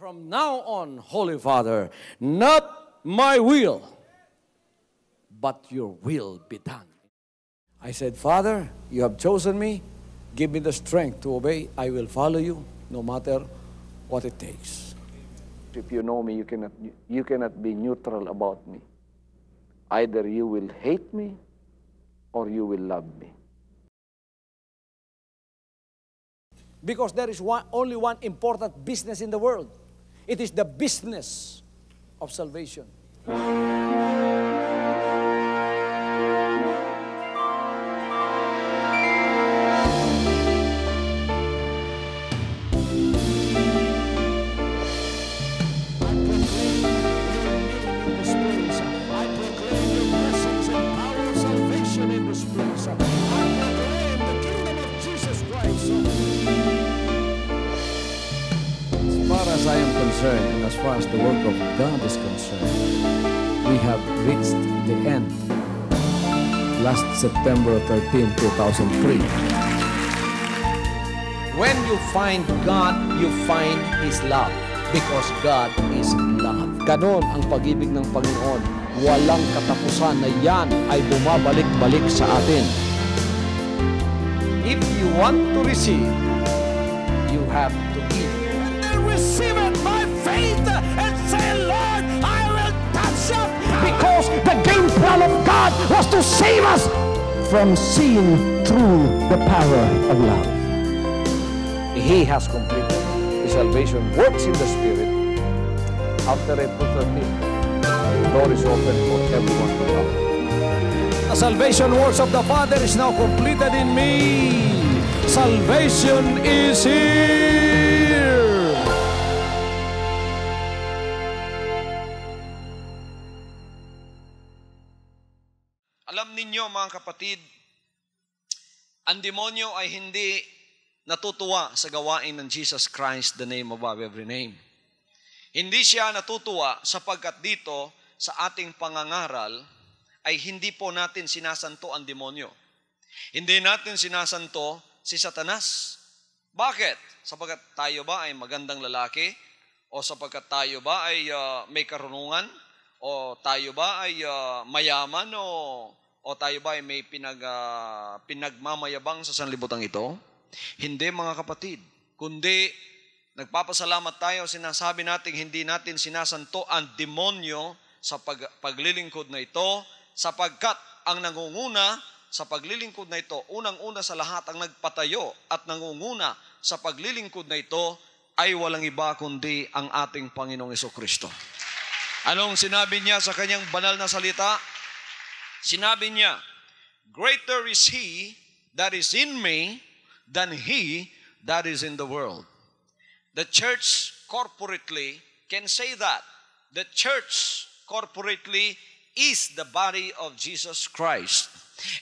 From now on, Holy Father, not my will, but your will be done. I said, Father, you have chosen me. Give me the strength to obey. I will follow you no matter what it takes. If you know me, you cannot be neutral about me. Either you will hate me or you will love me. Because there is only one important business in the world. It is the business of salvation. As I am concerned, and as far as the work of God is concerned, we have reached the end. Last September 13, 2003. When you find God, you find His love. Because God is love. Ganon ang pag-ibig ng Panginoon. Walang katapusan na yan ay bumabalik-balik sa atin. If you want to receive, you have to give. Receive it by faith and say, Lord, I will touch up. Because the game plan of God was to save us from seeing through the power of love. He has completed His salvation works in the Spirit. After April 13th, the door is open for everyone to come. The salvation works of the Father is now completed in me. Salvation is here. Alam ninyo mga kapatid, ang demonyo ay hindi natutuwa sa gawain ng Jesus Christ, the name above every name. Hindi siya natutuwa sapagkat dito sa ating pangangaral ay hindi po natin sinasanto ang demonyo. Hindi natin sinasanto si Satanas. Bakit? Sapagkat tayo ba ay magandang lalaki? O sapagkat tayo ba ay may karunungan? O tayo ba ay mayaman? O tayo ba ay may pinagmamayabang sa sanlibutan ito? Hindi mga kapatid. Kundi nagpapasalamat tayo, sinasabi natin hindi natin sinasanto ang demonyo sa paglilingkod na ito sapagkat ang nangunguna sa paglilingkod na ito, unang-una sa lahat ang nagpatayo at nangunguna sa paglilingkod na ito ay walang iba kundi ang ating Panginoong Jesucristo. Anong sinabi niya sa kanyang banal na salita? Sinabi niya, greater is He that is in me than he that is in the world. The church corporately can say that. The church corporately is the body of Jesus Christ.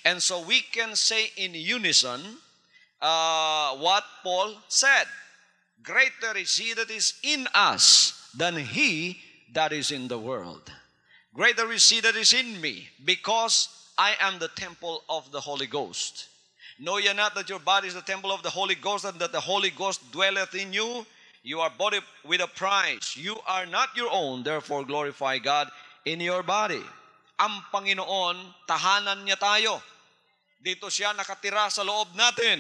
And so we can say in unison what Paul said. Greater is He that is in us than he that is in the world. Greater is He that is in me, because I am the temple of the Holy Ghost. Know ye not that your body is the temple of the Holy Ghost, and that the Holy Ghost dwelleth in you? You are bought with a price. You are not your own, therefore glorify God in your body. Ang Panginoon, tahanan niya tayo. Dito siya nakatira sa loob natin.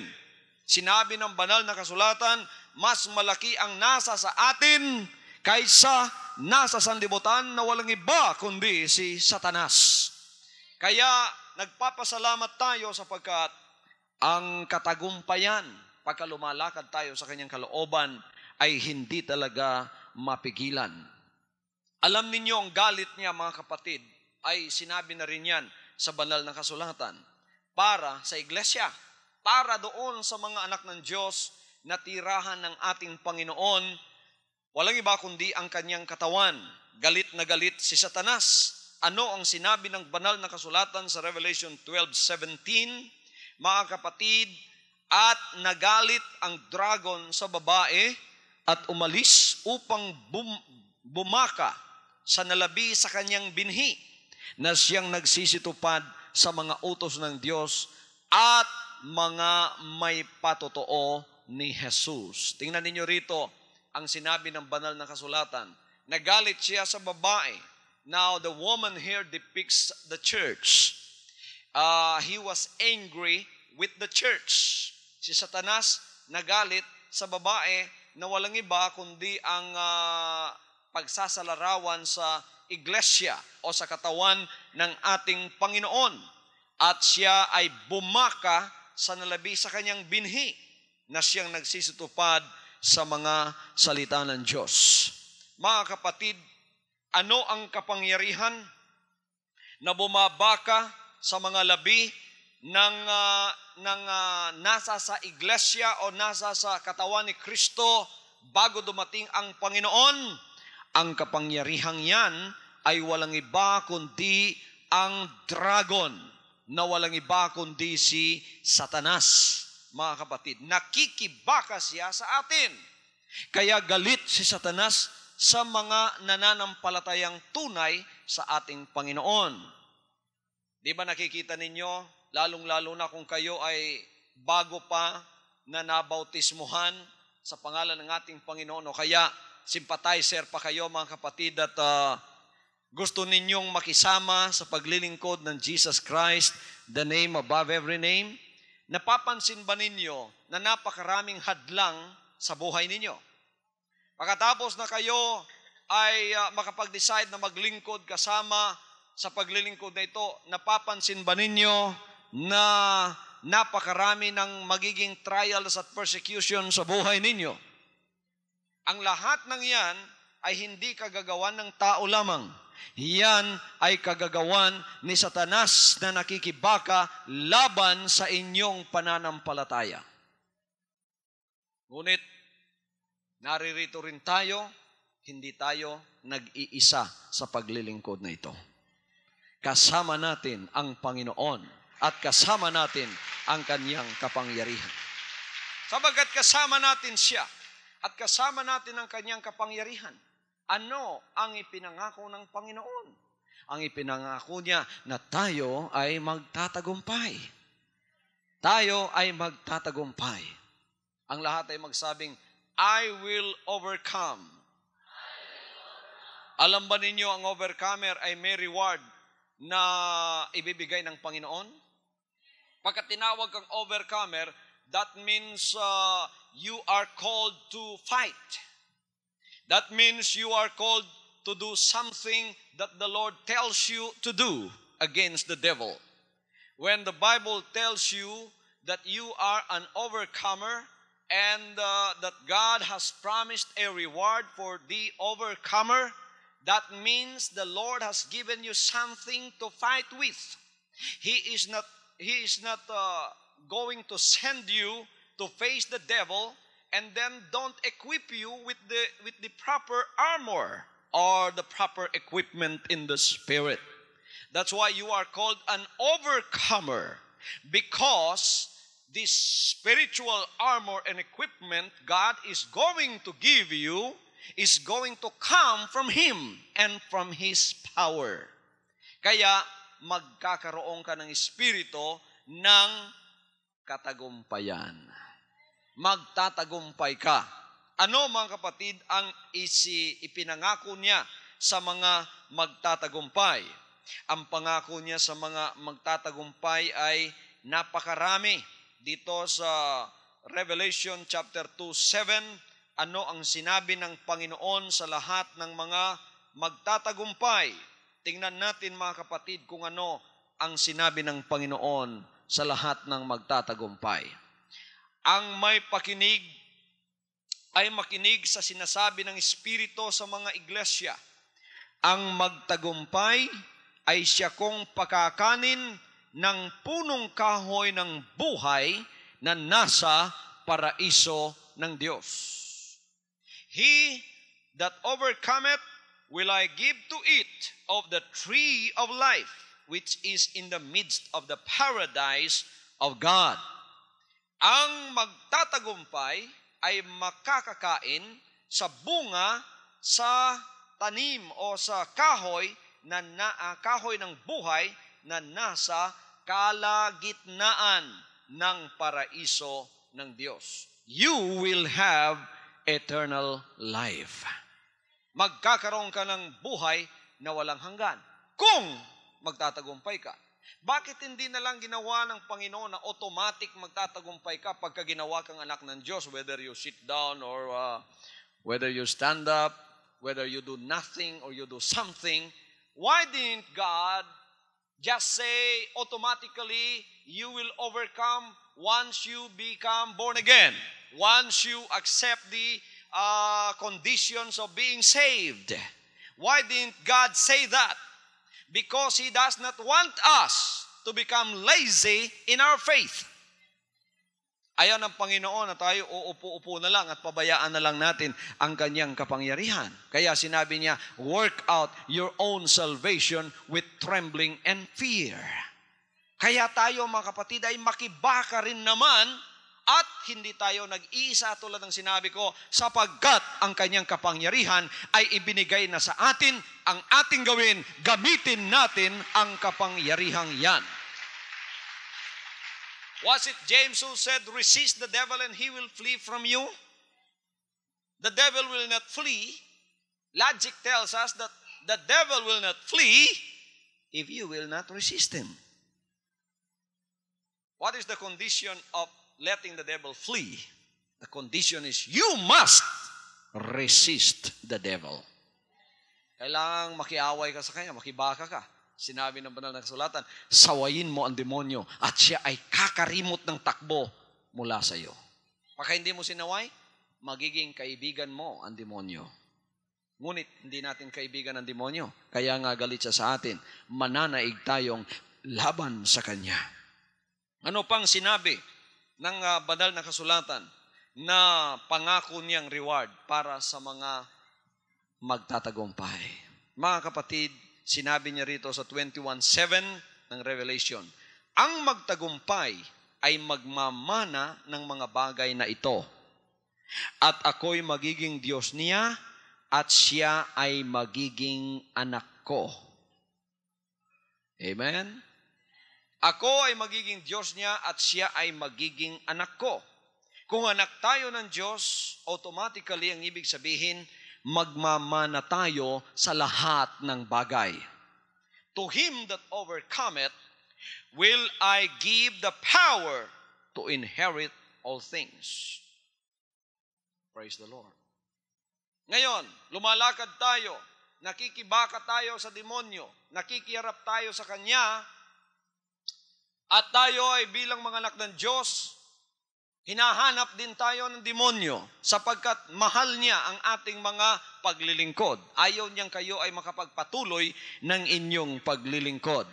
Sinabi ng banal na kasulatan, mas malaki ang nasa sa atin kaysa nasa sanlibutan na walang iba kundi si Satanas. Kaya nagpapasalamat tayo sapagkat ang katagumpayan pagka lumalakad tayo sa kanyang kalooban ay hindi talaga mapigilan. Alam ninyo ang galit niya mga kapatid ay sinabi na rin yan sa banal na kasulatan para sa iglesia, para doon sa mga anak ng Diyos na tirahan ng ating Panginoon. Walang iba kundi ang kanyang katawan. Galit na galit si Satanas. Ano ang sinabi ng banal na kasulatan sa Revelation 12:17? Mga kapatid, at nagalit ang dragon sa babae at umalis upang bumaka sa nalabi sa kanyang binhi na siyang nagsisitupad sa mga utos ng Diyos at mga may patotoo ni Jesus. Tingnan ninyo rito, ang sinabi ng banal na kasulatan. Nagalit siya sa babae. Now, the woman here depicts the church. He was angry with the church. Si Satanas nagalit sa babae na walang iba kundi ang pagsasalarawan sa iglesia o sa katawan ng ating Panginoon. At siya ay bumaka sa nalabi sa kanyang binhi na siyang nagsisitupad sa mga salita ng Diyos. Mga kapatid, ano ang kapangyarihan na bumabaka sa mga labi ng nasa sa iglesia o nasa sa katawan ni Kristo bago dumating ang Panginoon? Ang kapangyarihang yan ay walang iba kundi ang dragon, na walang iba kundi si Satanas. Mga kapatid, nakikibaka siya sa atin. Kaya galit si Satanas sa mga nananampalatayang tunay sa ating Panginoon. Di ba nakikita ninyo, lalong-lalo na kung kayo ay bago pa na nabautismuhan sa pangalan ng ating Panginoon, o kaya sympathizer pa kayo mga kapatid at gusto ninyong makisama sa paglilingkod ng Jesus Christ, the name above every name, napapansin ba ninyo na napakaraming hadlang sa buhay ninyo? Pagkatapos na kayo ay makapag-decide na maglingkod kasama sa paglilingkod na ito, napapansin ba ninyo na napakarami ng magiging trials at persecution sa buhay ninyo? Ang lahat ng yan ay hindi kagagawan ng tao lamang. Yan ay kagagawan ni Satanas na nakikibaka laban sa inyong pananampalataya. Ngunit, naririto rin tayo, hindi tayo nag-iisa sa paglilingkod na ito. Kasama natin ang Panginoon at kasama natin ang kanyang kapangyarihan. Sabagat kasama natin siya at kasama natin ang kanyang kapangyarihan, ano ang ipinangako ng Panginoon? Ang ipinangako niya na tayo ay magtatagumpay. Tayo ay magtatagumpay. Ang lahat ay magsabing, I will overcome. Alam ba ninyo ang overcomer ay may reward na ibibigay ng Panginoon? Pagka tinawag kang overcomer, that means you are called to fight. That means you are called to do something that the Lord tells you to do against the devil. When the Bible tells you that you are an overcomer and that God has promised a reward for the overcomer, that means the Lord has given you something to fight with. He is not going to send you to face the devil and then don't equip you with the proper armor or the proper equipment in the spirit. That's why you are called an overcomer, because this spiritual armor and equipment God is going to give you is going to come from Him and from His power. Kaya magkakaroon ka ng espiritu ng katagumpayan. Magtatagumpay ka. Ano mga kapatid ang ipinangako niya sa mga magtatagumpay? Ang pangako niya sa mga magtatagumpay ay napakarami. Dito sa Revelation chapter 2:7, ano ang sinabi ng Panginoon sa lahat ng mga magtatagumpay? Tingnan natin mga kapatid kung ano ang sinabi ng Panginoon sa lahat ng magtatagumpay. Ang may pakinig ay makinig sa sinasabi ng Espiritu sa mga iglesia. Ang magtagumpay ay siya kong pakakanin ng punong kahoy ng buhay na nasa paraiso ng Diyos. He that overcometh will I give to eat of the tree of life, which is in the midst of the paradise of God. Ang magtatagumpay ay makakakain sa bunga sa tanim o sa kahoy kahoy ng buhay na nasa kalagitnaan ng paraiso ng Diyos. You will have eternal life. Magkakaroon ka ng buhay na walang hanggan kung magtatagumpay ka. Bakit hindi na lang ginawa ng Panginoon na automatic magtatagumpay ka pagka ginawa kang anak ng Diyos, whether you sit down or whether you stand up, whether you do nothing or you do something? Why didn't God just say automatically you will overcome once you become born again, once you accept the conditions of being saved? Why didn't God say that? Because He does not want us to become lazy in our faith. Ayaw ng Panginoon na tayo uupo-upo na lang at pabayaan na lang natin ang kanyang kapangyarihan. Kaya sinabi niya, work out your own salvation with trembling and fear. Kaya tayo mga kapatid ay makibaka rin naman at hindi tayo nag-iisa tulad ng sinabi ko, sapagkat ang kanyang kapangyarihan ay ibinigay na sa atin, ang ating gawin, gamitin natin ang kapangyarihang yan. Was it James who said, resist the devil and he will flee from you? The devil will not flee. Logic tells us that the devil will not flee if you will not resist him. What is the condition of letting the devil flee? The condition is you must resist the devil. Kailangang makiaway ka sa kanya, makibaka ka. Sinabi ng banal na kasulatan, sawayin mo ang demonyo at siya ay kakarimot ng takbo mula sa iyo. Pagka hindi mo sinaway, magiging kaibigan mo ang demonyo. Ngunit hindi natin kaibigan ang demonyo. Kaya nga galit siya sa atin. Mananaig tayong laban sa kanya. Ano pang sinabi ng banal na kasulatan na pangako niyang reward para sa mga magtatagumpay? Mga kapatid, sinabi niya rito sa 21:7 ng Revelation, ang magtagumpay ay magmamana ng mga bagay na ito. At ako'y magiging Diyos niya at siya ay magiging anak ko. Amen? Ako ay magiging Diyos niya at siya ay magiging anak ko. Kung anak tayo ng Diyos, automatically ang ibig sabihin, magmamana tayo sa lahat ng bagay. To him that overcometh, will I give the power to inherit all things. Praise the Lord. Ngayon, lumalakad tayo, nakikibaka tayo sa demonyo, nakikiharap tayo sa kanya, at tayo ay bilang mga anak ng Diyos, hinahanap din tayo ng demonyo sapagkat mahal niya ang ating mga paglilingkod. Ayaw niyang kayo ay makapagpatuloy ng inyong paglilingkod.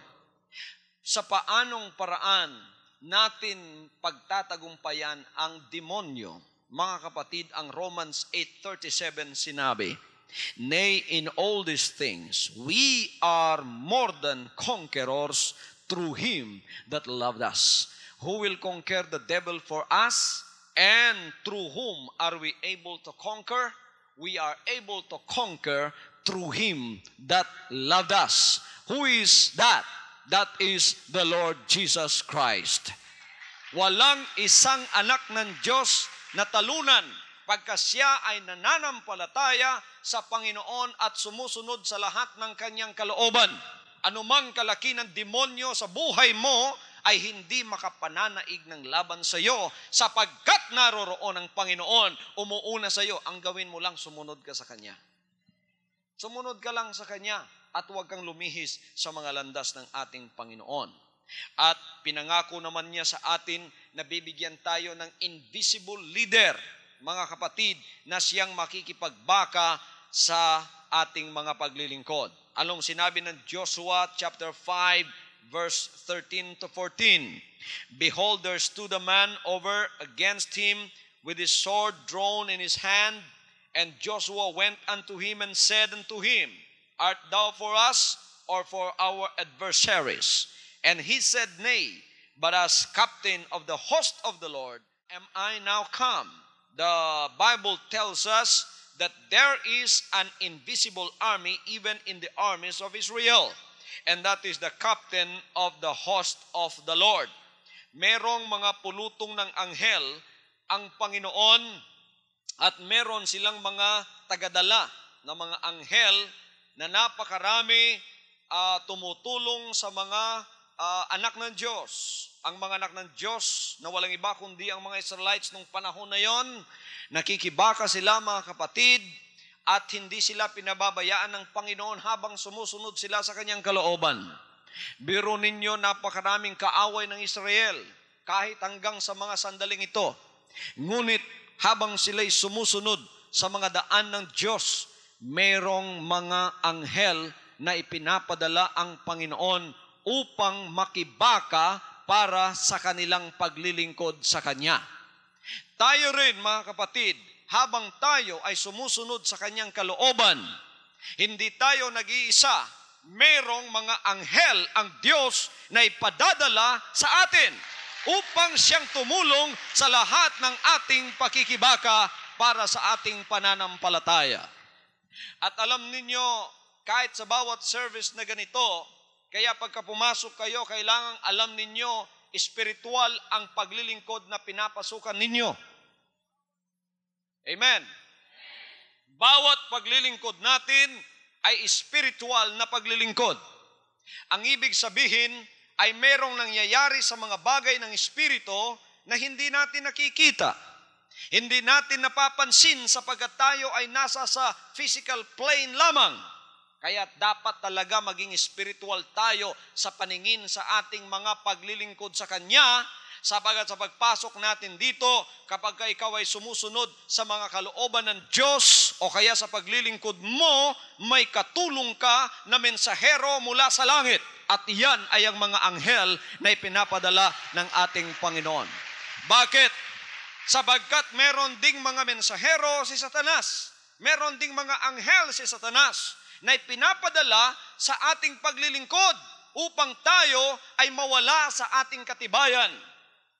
Sa paanong paraan natin pagtatagumpayan ang demonyo? Mga kapatid, ang Romans 8:37 sinabi, nay, in all these things, we are more than conquerors through Him that loved us. Who will conquer the devil for us? And through whom are we able to conquer? We are able to conquer through Him that loved us. Who is that? That is the Lord Jesus Christ. Walang isang anak ng Diyos na talunan pagka siya ay nananampalataya sa Panginoon at sumusunod sa lahat ng kanyang kalooban. Anumang kalaki ng demonyo sa buhay mo ay hindi makapananaig ng laban sa iyo sapagkat naroroon ang Panginoon, umuuna sa iyo. Ang gawin mo lang, sumunod ka sa Kanya. Sumunod ka lang sa Kanya at huwag kang lumihis sa mga landas ng ating Panginoon. At pinangako naman niya sa atin na bibigyan tayo ng invisible leader, mga kapatid, na siyang makikipagbaka sa ating mga paglilingkod. Anong sinabi ng Joshua chapter 5 verse 13 to 14? Behold, there stood a man over against him with his sword drawn in his hand, and Joshua went unto him and said unto him, art thou for us or for our adversaries? And he said, nay, but as captain of the host of the Lord am I now come. The Bible tells us that there is an invisible army even in the armies of Israel. And that is the captain of the host of the Lord. Merong mga pulutong ng anghel ang Panginoon At meron silang mga tagadala na mga anghel na napakarami tumutulong sa mga anak ng Diyos. Ang mga anak ng Diyos na walang iba kundi ang mga Israelites nung panahon na yon, nakikibaka sila mga kapatid at hindi sila pinababayaan ng Panginoon habang sumusunod sila sa kanyang kalooban. Biro ninyo, napakaraming kaaway ng Israel kahit hanggang sa mga sandaling ito. Ngunit habang sila'y sumusunod sa mga daan ng Diyos, merong mga anghel na ipinapadala ang Panginoon upang makibaka para sa kanilang paglilingkod sa Kanya. Tayo rin, mga kapatid, habang tayo ay sumusunod sa Kanyang kalooban, hindi tayo nag-iisa. Merong mga anghel ang Diyos na ipadadala sa atin upang siyang tumulong sa lahat ng ating pakikibaka para sa ating pananampalataya. At alam ninyo, kahit sa bawat service na ganito, kaya pagka pumasok kayo, kailangang alam ninyo, espiritual ang paglilingkod na pinapasukan ninyo. Amen. Bawat paglilingkod natin ay spiritual na paglilingkod. Ang ibig sabihin ay merong nangyayari sa mga bagay ng espiritu na hindi natin nakikita. Hindi natin napapansin sapagkat tayo ay nasa sa physical plane lamang. Kaya dapat talaga maging spiritual tayo sa paningin sa ating mga paglilingkod sa Kanya, sapagkat sa pagpasok natin dito, kapag ikaw ay sumusunod sa mga kalooban ng Diyos o kaya sa paglilingkod mo, may katulong ka na mensahero mula sa langit. At iyan ay ang mga anghel na ipinapadala ng ating Panginoon. Bakit? Sapagkat meron ding mga mensahero si Satanas. Meron ding mga anghel si Satanas na ipinapadala sa ating paglilingkod upang tayo ay mawala sa ating katibayan.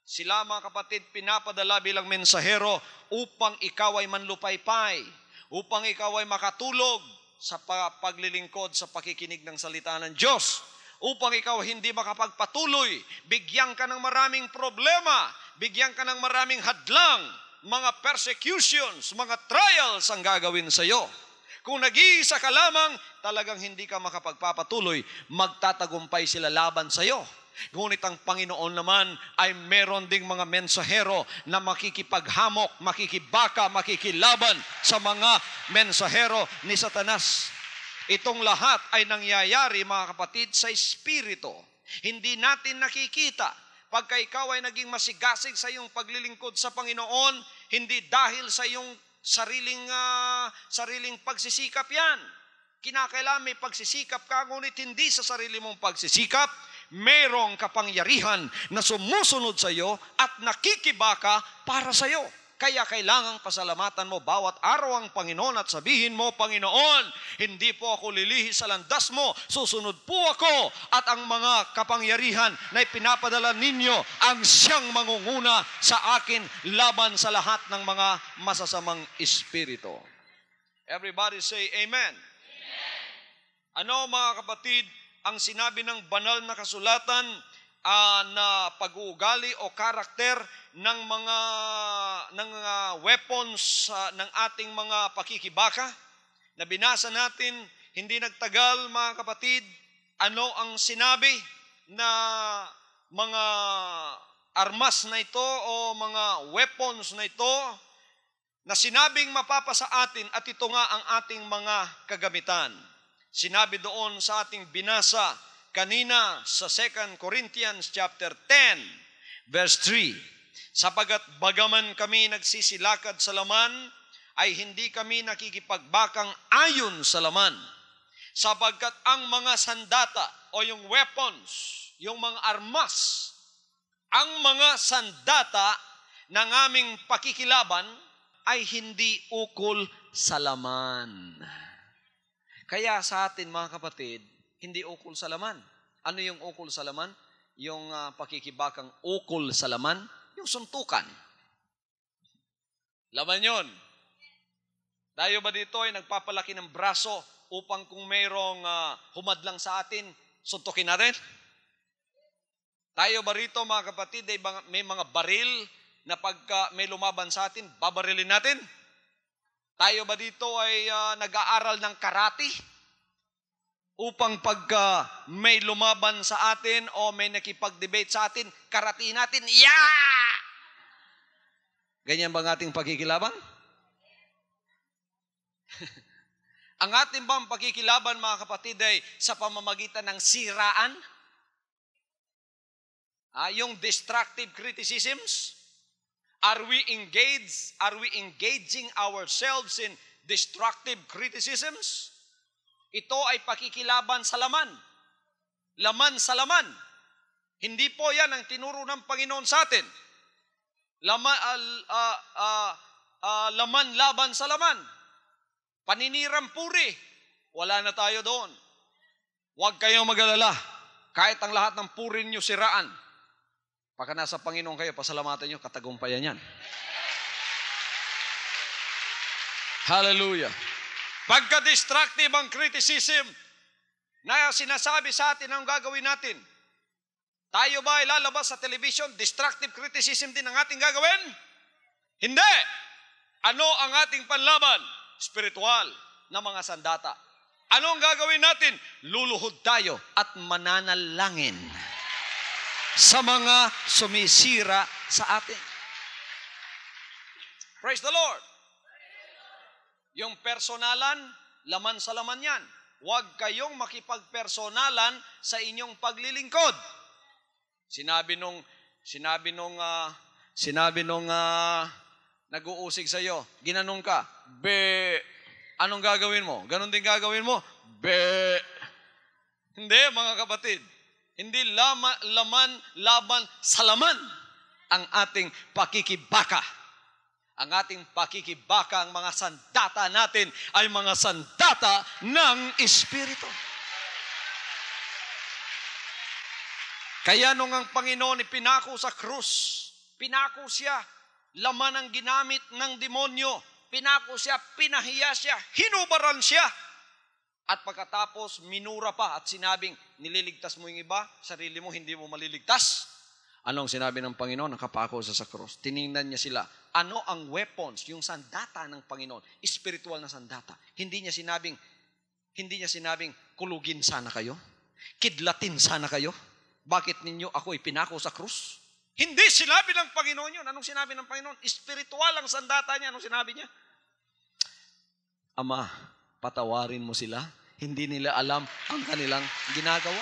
Sila, mga kapatid, pinapadala bilang mensahero upang ikaw ay manlupaypay, upang ikaw ay makatulog sa paglilingkod sa pakikinig ng salita ng Diyos, upang ikaw hindi makapagpatuloy, bigyan ka ng maraming problema, bigyan ka ng maraming hadlang, mga persecutions, mga trials ang gagawin sa iyo. Kung nag-iisa ka lamang, talagang hindi ka makapagpapatuloy, magtatagumpay sila laban sa iyo. Ngunit ang Panginoon naman ay meron ding mga mensahero na makikipaghamok, makikibaka, makikilaban sa mga mensahero ni Satanas. Itong lahat ay nangyayari, mga kapatid, sa espiritu. Hindi natin nakikita. Pagka ikaw ay naging masigasig sa iyong paglilingkod sa Panginoon, hindi dahil sa iyong sariling pagsisikap yan. Kinakailangan may pagsisikap ka, ngunit hindi sa sarili mong pagsisikap. Merong kapangyarihan na sumusunod sa iyo at nakikibaka para sa iyo. Kaya kailangang pasalamatan mo bawat araw ang Panginoon at sabihin mo, Panginoon, hindi po ako lilihi sa landas mo, susunod po ako at ang mga kapangyarihan na ipinapadala ninyo ang siyang mangunguna sa akin laban sa lahat ng mga masasamang espiritu. Everybody say Amen. Amen. Ano, mga kapatid, ang sinabi ng banal na kasulatan na pag-uugali o karakter ng mga weapons ng ating mga pakikibaka na binasa natin, hindi nagtagal, mga kapatid. Ano ang sinabi na mga armas na ito o mga weapons na ito na sinabing mapapasa atin, at ito nga ang ating mga kagamitan. Sinabi doon sa ating binasa kanina sa 2 Corinthians chapter 10, verse 3, sapagat bagaman kami nagsisilakad sa laman, ay hindi kami nakikipagbakang ayon sa laman. Sapagkat ang mga sandata o yung weapons, yung mga armas, ang mga sandata ng aming pakikilaban ay hindi ukol sa laman. Kaya sa atin, mga kapatid, hindi ukol sa laman. Ano yung ukol sa laman? Yung pakikibakang ukol sa laman, yung suntukan. Laman yun. Tayo ba dito ay nagpapalaki ng braso upang kung mayroong humadlang sa atin, suntukin natin? Tayo ba rito, mga kapatid, ay may mga baril na pagka may lumaban sa atin, babarilin natin? Tayo ba dito ay nag-aaral ng karate? Upang pagka may lumaban sa atin o may nakipag-debate sa atin, karatiin natin, yeah! Ganyan ba ang ating pagkikilaban? Ang ating bang pagkikilaban, mga kapatid, ay sa pamamagitan ng siraan? Yung destructive criticisms? Are we engaging ourselves in destructive criticisms? Ito ay pakikilaban sa laman. Laman sa laman. Hindi po yan ang tinuro ng Panginoon sa atin. Laman laban sa laman. Paninirang puri. Wala na tayo doon. Huwag kayong mag-alala. Kahit ang lahat ng puri niyo siraan. Pagka nasa Panginoon kayo, pasalamatan niyo, katagumpayan yan. Hallelujah. Pagka-destructive ang criticism na sinasabi sa atin ang gagawin natin. Tayo ba ay lalabas sa television? Destructive criticism din ang ating gagawin? Hindi! Ano ang ating panlaban? Spiritual na mga sandata. Ano ang gagawin natin? Luluhod tayo at mananalangin sa mga sumisira sa atin. Praise the Lord! Yung personalan, laman sa laman yan. Huwag kayong makipagpersonalan sa inyong paglilingkod. Sinabi nung nag-uusig sa iyo, ginanong ka, be, anong gagawin mo? Ganon din gagawin mo? Be. Hindi, mga kapatid. Hindi laban sa laman ang ating pakikibaka. Ang ating pakikibaka, ang mga sandata natin ay mga sandata ng Espiritu. Kaya nung ang Panginoon ipinako sa krus, pinako siya, laman ang ginamit ng demonyo, pinako siya, pinahiya siya, hinubaran siya. At pagkatapos, minura pa at sinabing, nililigtas mo yung iba, sarili mo hindi mo maliligtas. Anong sinabi ng Panginoon? Nakapako sa krus. Tiningnan niya sila. Ano ang weapons, yung sandata ng Panginoon? Spiritual na sandata. Hindi niya sinabing, kulugin sana kayo? Kidlatin sana kayo? Bakit ninyo ako ipinako sa krus? Hindi sinabi ng Panginoon yun. Anong sinabi ng Panginoon? Spiritual ang sandata niya. Anong sinabi niya? Ama, patawarin mo sila. Hindi nila alam ang kanilang ginagawa.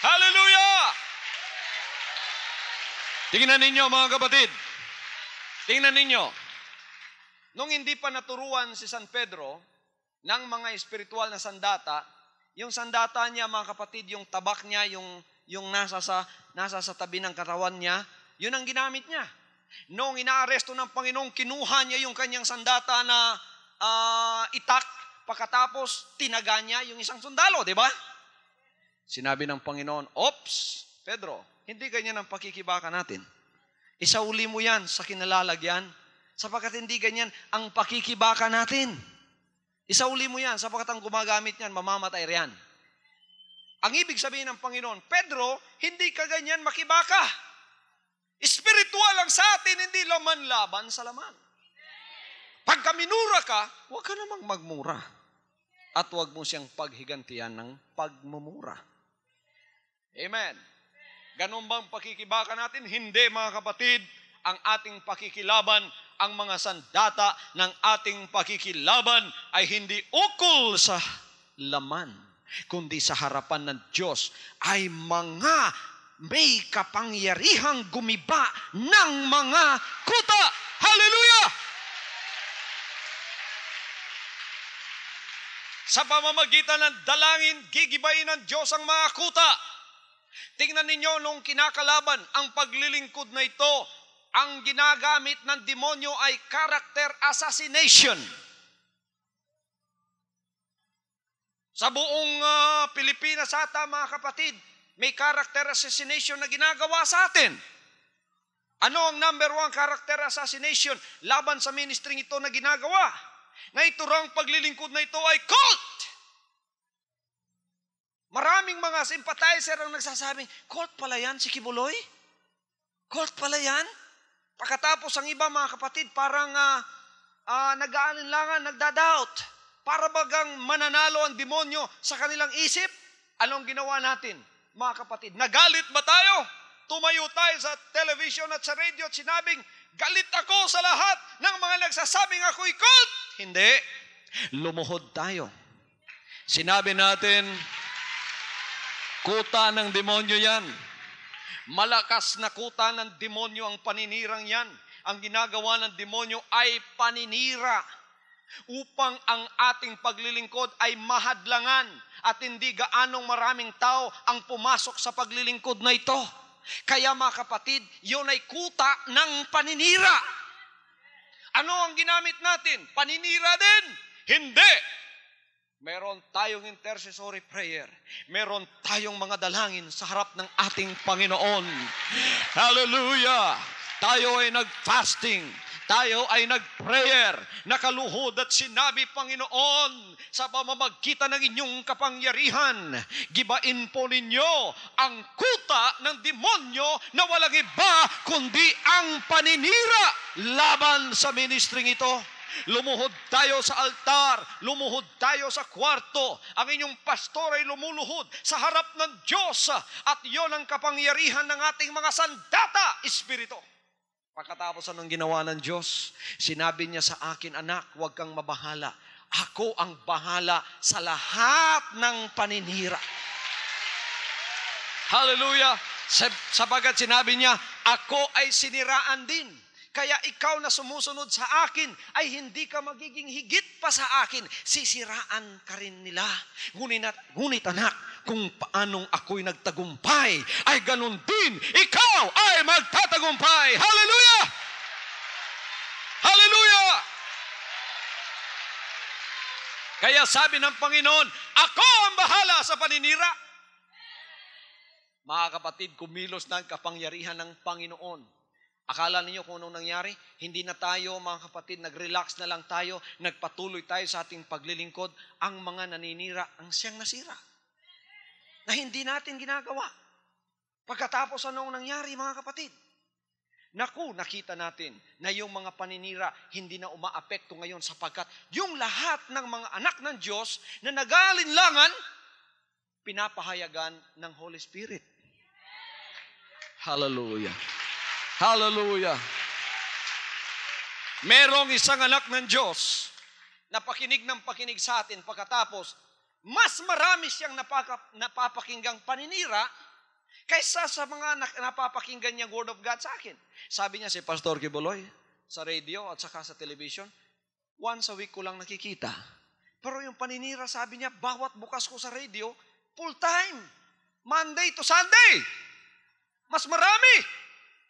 Hallelujah! Tingnan ninyo, mga kapatid. Tingnan ninyo. Nung hindi pa naturuan si San Pedro ng mga espiritual na sandata, yung sandata niya, mga kapatid, yung tabak niya, yung nasa sa tabi ng katawan niya, yun ang ginamit niya. Noong inaaresto ng Panginoon, kinuha niya yung kanyang sandata na itak, pagkatapos tinaga niya yung isang sundalo, di ba? Sinabi ng Panginoon, "Oops, Pedro, hindi ganyan ang pakikibaka natin. Isauli mo yan sa kinalalagyan, sapagkat hindi ganyan ang pakikibaka natin. Isauli mo yan, sapagkat ang gumagamit yan, mamamatay riyan." Ang ibig sabihin ng Panginoon, Pedro, hindi ka ganyan makibaka. Spiritual lang sa atin, hindi laman-laban sa laman. Pagka minura ka, huwag ka namang magmura. At huwag mo siyang paghigantihan ng pagmumura. Amen. Ganun bang pakikibaka natin? Hindi, mga kapatid. Ang ating pakikilaban, ang mga sandata ng ating pakikilaban ay hindi ukol sa laman, kundi sa harapan ng Diyos ay mga may kapangyarihang gumiba ng mga kuta. Hallelujah! Sa pamamagitan ng dalangin, gigibayin ng Diyos ang mga kuta. Tingnan ninyo nung kinakalaban ang paglilingkod na ito, ang ginagamit ng demonyo ay character assassination. Sa buong Pilipinas ata, mga kapatid, may character assassination na ginagawa sa atin. Ano ang number 1 character assassination laban sa ministry ito na ginagawa? Na ito rang paglilingkod na ito ay cult. Maraming mga sympathizer ang nagsasabing, cult pala yan si Kibuloy? Cult pala yan? Pagkatapos ang iba, mga kapatid, parang nag-aalinlangan, nagda-doubt. Para bagang mananalo ang demonyo sa kanilang isip. Anong ginawa natin, mga kapatid? Nagalit ba tayo? Tumayo tayo sa television at sa radio at sinabing, galit ako sa lahat ng mga nagsasabing ako'y cult. Hindi. Lumuhod tayo. Sinabi natin, kuta ng demonyo yan. Malakas na kuta ng demonyo ang paninirang yan. Ang ginagawa ng demonyo ay paninira upang ang ating paglilingkod ay mahadlangan at hindi gaanong maraming tao ang pumasok sa paglilingkod na ito. Kaya mga kapatid, yun ay kuta ng paninira. Ano ang ginamit natin? Paninira din? Hindi. Meron tayong intercessory prayer. Meron tayong mga dalangin sa harap ng ating Panginoon. Hallelujah! Tayo ay nag-fasting. Tayo ay nag-prayer. Nakaluhod at sinabi, Panginoon, sa pamamagitan ng inyong kapangyarihan, gibain po ninyo ang kuta ng demonyo na walang iba kundi ang paninira laban sa ministring ito. Lumuhod tayo sa altar, lumuhod tayo sa kwarto. Ang inyong pastor ay lumuluhod sa harap ng Diyos at yon ang kapangyarihan ng ating mga sandata, Espiritu. Pagkatapos anong ginawa ng Diyos? Sinabi niya sa akin, anak, huwag kang mabahala. Ako ang bahala sa lahat ng paninira. Hallelujah! Sabagat sinabi niya, ako ay siniraan din. Kaya ikaw na sumusunod sa akin ay hindi ka magiging higit pa sa akin. Sisiraan ka rin nila. Ngunit anak, kung paanong ako'y nagtagumpay, ay ganun din, ikaw ay magtatagumpay. Hallelujah! Hallelujah! Kaya sabi ng Panginoon, ako ang bahala sa paninira. Mga kapatid, kumilos na ang kapangyarihan ng Panginoon. Akala ninyo kung anong nangyari? Hindi na tayo, mga kapatid, nag-relax na lang tayo, nagpatuloy tayo sa ating paglilingkod. Ang mga naninira, ang siyang nasira. Na hindi natin ginagawa. Pagkatapos anong nangyari, mga kapatid? Naku, nakita natin na yung mga paninira hindi na umaapekto ngayon sapagkat yung lahat ng mga anak ng Diyos na nag-aalinlangan, pinapahayagan ng Holy Spirit. Hallelujah! Hallelujah! Merong isang anak ng Diyos na pakinig ng pakinig sa atin pagkatapos, mas marami siyang napapakinggang paninira kaysa sa mga napapakinggan niyang Word of God sa akin. Sabi niya si Pastor Kibuloy sa radio at saka sa television, once a week ko lang nakikita. Pero yung paninira, sabi niya, bawat bukas ko sa radio, full time. Monday to Sunday. Mas marami.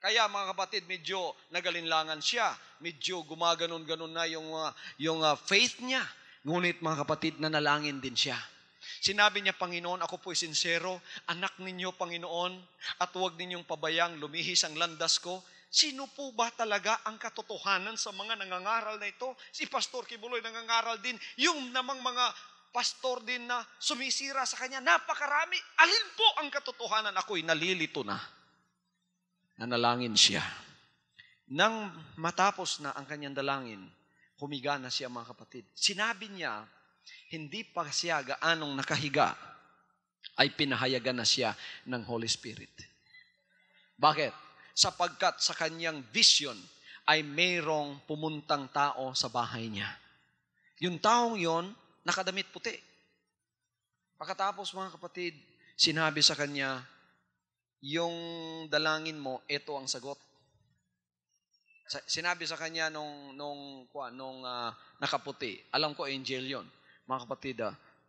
Kaya mga kapatid, medyo nagalinlangan siya. Medyo gumaganon-ganon na yung faith niya. Ngunit mga kapatid, nanalangin din siya. Sinabi niya, Panginoon, ako po'y sincero, anak ninyo, Panginoon, at huwag ninyong pabayang lumihis ang landas ko. Sino po ba talaga ang katotohanan sa mga nangangaral na ito? Si Pastor Kibuloy nangangaral din. Yung namang mga pastor din na sumisira sa kanya, napakarami. Alin po ang katotohanan? Ako'y nalilito na. Nanalangin siya. Nang matapos na ang kanyang dalangin, humiga na siya, mga kapatid. Sinabi niya, hindi pa siya gaanong nakahiga, ay pinahayagan na siya ng Holy Spirit. Bakit? Sapagkat sa kanyang vision ay mayroong pumuntang tao sa bahay niya. Yung taong yon, nakadamit puti. Pagkatapos, mga kapatid, sinabi sa kanya, yung dalangin mo, ito ang sagot. Sinabi sa kanya nung nakaputi, alam ko angel yon. Mga kapatid,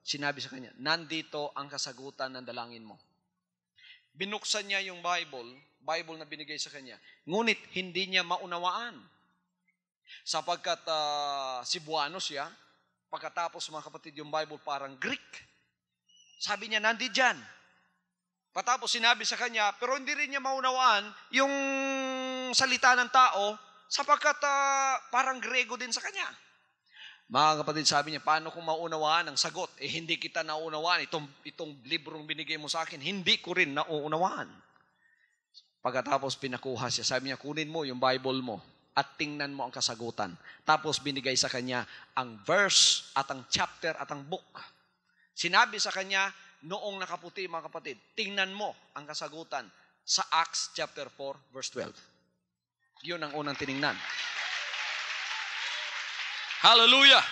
sinabi sa kanya, nandito ang kasagutan ng dalangin mo. Binuksan niya yung Bible na binigay sa kanya. Ngunit hindi niya maunawaan. Sapagkat Cebuano siya, pagkatapos mga kapatid, yung Bible parang Greek. Sabi niya, nandito dyan. Patapos sinabi sa kanya, pero hindi rin niya maunawaan yung salita ng tao sapagkat parang Grego din sa kanya. Mga kapatid, sabi niya, paano kung maunawaan ang sagot? Hindi kita naunawaan. Itong librong binigay mo sa akin, hindi ko rin nauunawaan. Pagkatapos pinakuha siya, sabi niya, kunin mo yung Bible mo at tingnan mo ang kasagutan. Tapos binigay sa kanya ang verse at ang chapter at ang book. Sinabi sa kanya, noong nakaputi mga kapatid, tingnan mo ang kasagutan sa Acts chapter 4 verse 12. Yun ang unang tiningnan. Hallelujah!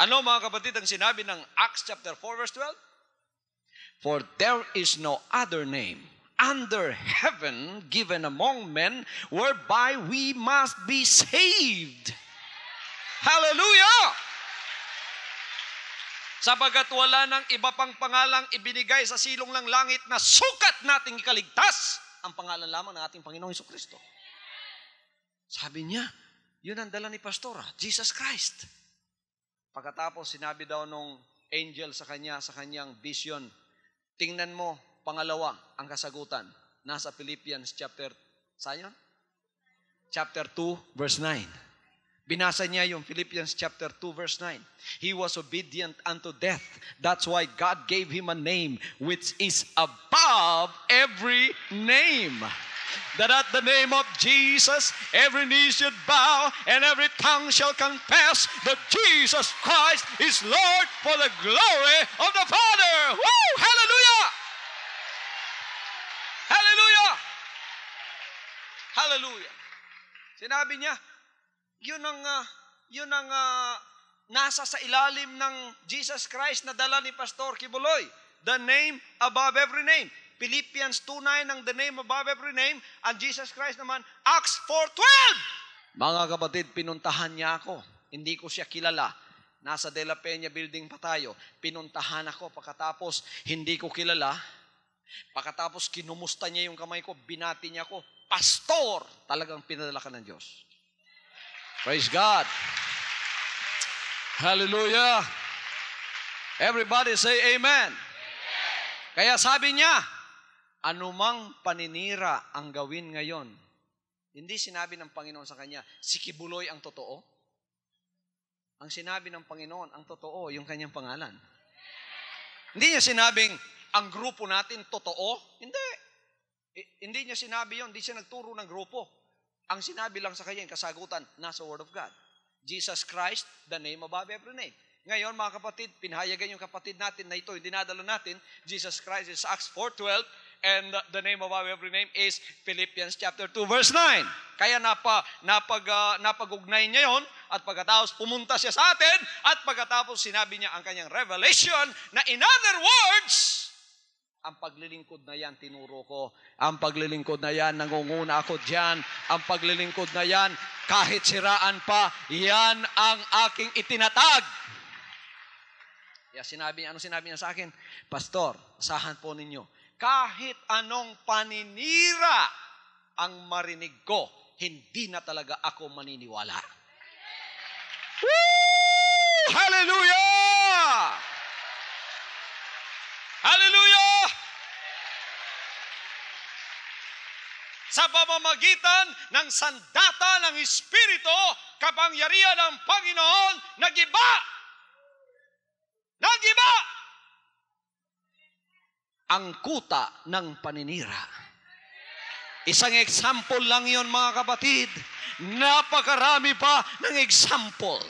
Ano mga kapatid ang sinabi ng Acts chapter 4 verse 12? For there is no other name under heaven given among men whereby we must be saved. Hallelujah! Sabagat wala ng iba pang pangalang ibinigay sa silong ng langit na sukat nating ikaligtas, ang pangalan lamang ng ating Panginoong Jesucristo. Sabi niya, yun ang dala ni Pastora, Jesus Christ. Pagkatapos sinabi daw nung angel sa kanya, sa kanyang vision, tingnan mo, pangalawa, ang kasagutan. Nasa Philippians chapter 2, verse 9. Binasa niya yung Philippians chapter 2, verse 9. He was obedient unto death. That's why God gave him a name which is above every name. That at the name of Jesus, every knee should bow and every tongue shall confess that Jesus Christ is Lord for the glory of the Father. Woo! Hallelujah! Hallelujah! Hallelujah! Sinabi niya, yun ang nasa sa ilalim ng Jesus Christ na dala ni Pastor Kibuloy. The name above every name. Philippians 2:9 ang the name above every name. Ang Jesus Christ naman, Acts 4:12. Mga kapatid, pinuntahan niya ako. Hindi ko siya kilala. Nasa De La Peña building pa tayo. Pinuntahan ako. Pagkatapos, hindi ko kilala. Pagkatapos, kinumusta niya yung kamay ko. Binati niya ako. Pastor! Talagang pinadala ka ng Diyos. Praise God. Hallelujah. Everybody say amen. Kaya sabi niya, anumang paninira ang gawin ngayon. Hindi sinabi ng Panginoon sa kanya, si Kibuloy ang totoo. Ang sinabi ng Panginoon, ang totoo, yung kanyang pangalan. Hindi niya sinabing, ang grupo natin totoo. Hindi. Hindi niya sinabi yon. Hindi siya nagturo ng grupo. Ang sinabi lang sa kanya, yung kasagutan, nasa Word of God. Jesus Christ, the name above every name. Ngayon, mga kapatid, pinahayagan yung kapatid natin na ito, yung dinadala natin, Jesus Christ is Acts 4:12, and the name above every name is Philippians chapter 2, verse 9. Kaya napag-ugnay niya yon, at pagkatapos pumunta siya sa atin, at pagkatapos sinabi niya ang kanyang revelation, na in other words, ang paglilingkod na yan, tinuro ko. Ang paglilingkod na yan, nangunguna ako dyan. Ang paglilingkod na yan, kahit siraan pa, yan ang aking itinatag. Ano sinabi niya sa akin? Pastor, asahan po ninyo, kahit anong paninira ang marinig ko, hindi na talaga ako maniniwala. Woo! Hallelujah! Hallelujah! Sa pamamagitan ng sandata ng Espiritu, kapangyarihan ng Panginoon, nagiba! Nagiba! Ang kuta ng paninira. Isang example lang yon mga kapatid. Napakarami pa ng example.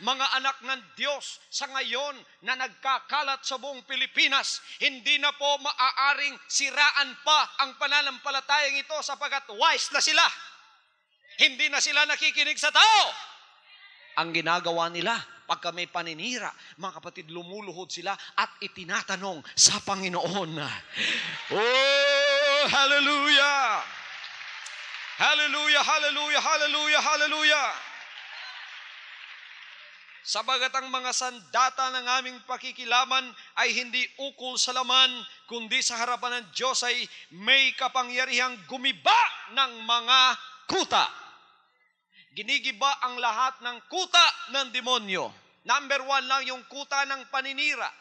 Mga anak ng Diyos sa ngayon na nagkakalat sa buong Pilipinas, hindi na po maaaring siraan pa ang pananampalatayang ito sapagkat wise na sila. Hindi na sila nakikinig sa tao. Ang ginagawa nila, pagka may paninira, mga kapatid, lumuluhod sila at itinatanong sa Panginoon. Oh, hallelujah! Hallelujah, hallelujah, hallelujah, hallelujah! Sabagat ang mga sandata ng aming pakikilaman ay hindi ukol sa laman, kundi sa harapan ng Diyos ay may kapangyarihang gumiba ng mga kuta. Ginigiba ang lahat ng kuta ng demonyo. Number 1 lang yung kuta ng paninira.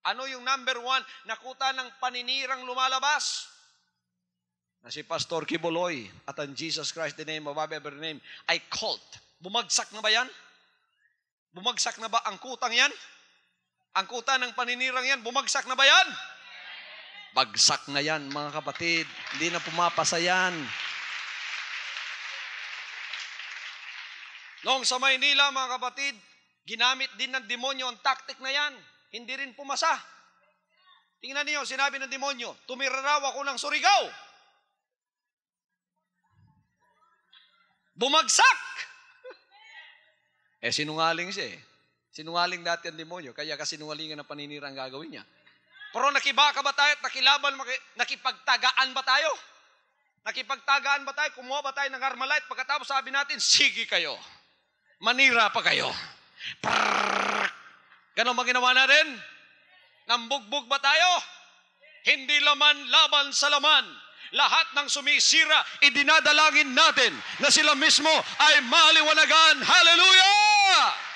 Ano yung number 1 na kuta ng paninirang lumalabas? Na si Pastor Kibuloy at ang Jesus Christ, the name above every name, ay cult. Bumagsak na ba yan? Bumagsak na ba ang kutang yan? Ang kuta ng paninirang yan, bumagsak na ba yan? Bagsak na yan, mga kapatid. Hindi na pumapasa yan. Noong sa Maynila, mga kapatid, ginamit din ng demonyo ang tactic na yan. Hindi rin pumasa. Tingnan niyo, sinabi ng demonyo, tumira raw ako ng Surigao. Bumagsak! Sinungaling siya eh. Sinungaling dati ang demonyo, kaya kasinungalingan ng paninira ang gagawin niya. Pero nakibaka ba tayo at nakipagtagaan ba tayo? Nakipagtagaan ba tayo? Kumuha ba tayo ng Armalite? Pagkatapos sabi natin, sige kayo. Manira pa kayo. Ganon ba ginawa natin? Nambugbog ba tayo? Hindi laman laban sa laman. Lahat ng sumisira, idinadalangin natin na sila mismo ay maliwanagan. Hallelujah!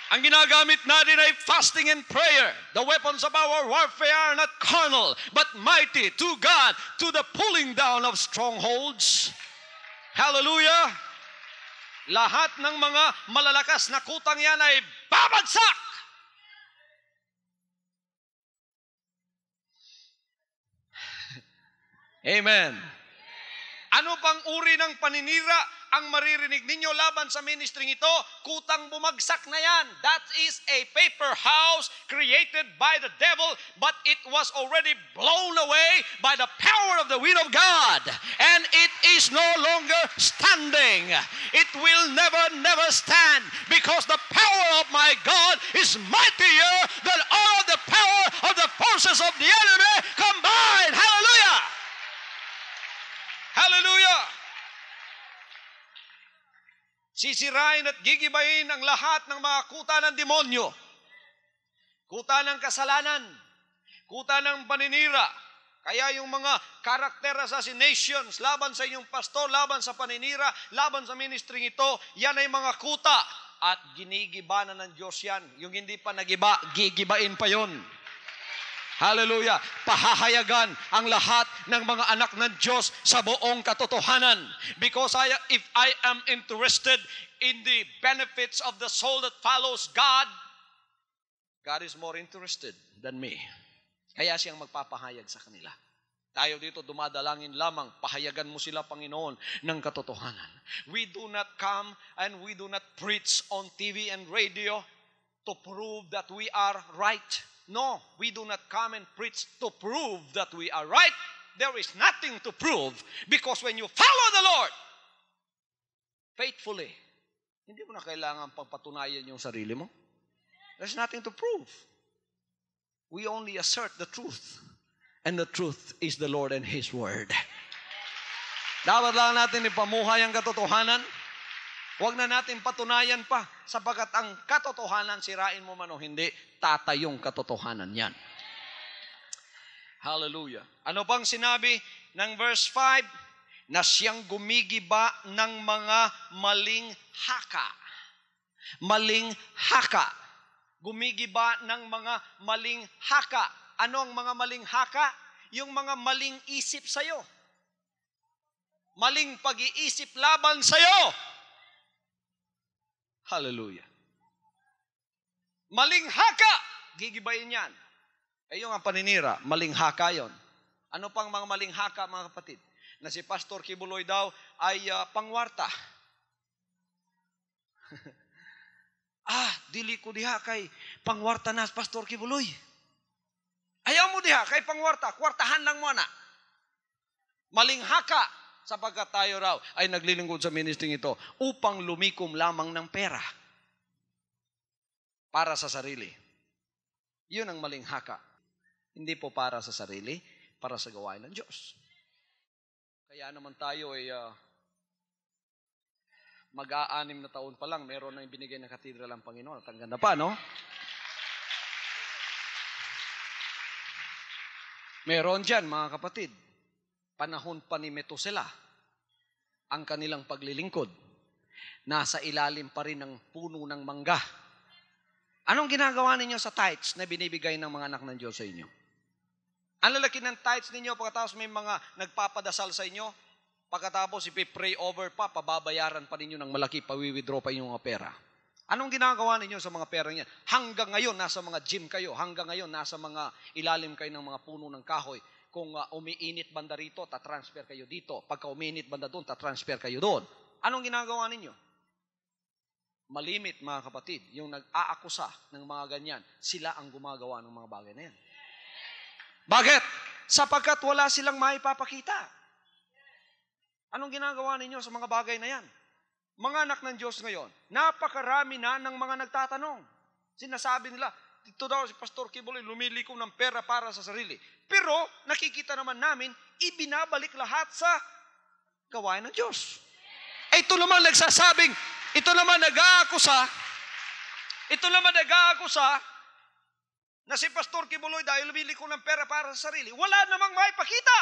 Ang ginagamit natin ay fasting and prayer. The weapons of our warfare are not carnal, but mighty to God, to the pulling down of strongholds. Hallelujah! Lahat ng mga malalakas na kutang yan ay babagsak! Amen. Ano pang uri ng paninira ang maririnig ninyo laban sa ministering ito? Kutang bumagsak na yan. That is a paper house created by the devil, but it was already blown away by the power of the wind of God. And it is no longer standing. It will never stand, because the power of my God is mightier than all of the power of the forces of the enemy combined. Hallelujah! Hallelujah! Sisirain at gigibayin ang lahat ng mga kuta ng demonyo. Kuta ng kasalanan. Kuta ng paninira. Kaya yung mga character assassinations laban sa inyong pastor, laban sa paninira, laban sa ministering ito, yan ay mga kuta. At ginigiba na ng Diyos yan. Yung hindi pa nagiba, gigibain pa yon. Hallelujah. Pahahayagan ang lahat ng mga anak ng Diyos sa buong katotohanan. Because if I am interested in the benefits of the soul that follows God, God is more interested than me. Kaya siyang magpapahayag sa kanila. Tayo dito dumadalangin lamang, pahayagan mo sila, Panginoon, ng katotohanan. We do not come and we do not preach on TV and radio to prove that we are right. No, we do not come and preach to prove that we are right. There is nothing to prove, because when you follow the Lord faithfully, hindi mo na kailangan pagpatunayan yung sarili mo. There's nothing to prove. We only assert the truth, and the truth is the Lord and His Word. Dapat lang natin ipamuhay ang katotohanan. Huwag na natin patunayan pa, sapagkat ang katotohanan, sirain mo man o hindi, tatayong katotohanan yan. Hallelujah. Ano pang sinabi ng verse 5? Na siyang gumigiba ng mga maling haka. Maling haka. Gumigiba ng mga maling haka. Ano ang mga maling haka? Yung mga maling isip sa'yo. Maling pag-iisip laban sa'yo. Hallelujah. Maling haka, gigibayin yan. Yung ang paninira, maling haka yon. Ano pang mga maling haka, mga kapatid? Na si Pastor Kibuloy daw ay pangwarta. Dili ko diha kay pangwarta na Pastor Kibuloy. Ayaw mo diha kay pangwarta, kwartahan lang mo na. Maling haka, sapagkat tayo raw ay naglilingkod sa ministering ito upang lumikom lamang ng pera para sa sarili. Yun ang maling haka. Hindi po para sa sarili, para sa gawain ng Diyos. Kaya naman tayo ay mag-aanim na taon pa lang, meron na yung binigay ng katedral ang Panginoon. At ang ganda pa, no? Meron dyan, mga kapatid. Panahon pa ni Metusela, ang kanilang paglilingkod. Nasa ilalim pa rin ng puno ng mangga. Anong ginagawa ninyo sa tithes na binibigay ng mga anak ng Diyos sa inyo? Ang lalaki ng tithes ninyo, pagkatapos may mga nagpapadasal sa inyo, pagkatapos ipipray over pa, pababayaran pa ninyo ng malaki, pawi-withdraw pa yung mga pera. Anong ginagawa ninyo sa mga pera niyan? Hanggang ngayon, nasa mga gym kayo. Hanggang ngayon, nasa mga ilalim kayo ng mga puno ng kahoy. Kung umiinit banda rito, tatransfer kayo dito. Pagka umiinit banda doon, tatransfer kayo doon. Anong ginagawa ninyo? Malimit, mga kapatid, yung nag-aakusa ng mga ganyan, sila ang gumagawa ng mga bagay na yan. Bakit? Sapagkat wala silang maipapakita. Anong ginagawa ninyo sa mga bagay na yan? Mga anak ng Diyos ngayon, napakarami na ng mga nagtatanong. Sinasabi nila, dito daw si Pastor Kibuloy, lumiliko ng pera para sa sarili. Pero nakikita naman namin, ibinabalik lahat sa gawain ng Diyos. Ito naman nagsasabing, ito naman nag-aakusa na si Pastor Kibuloy dahil lumiliko ng pera para sa sarili. Wala namang maipakita.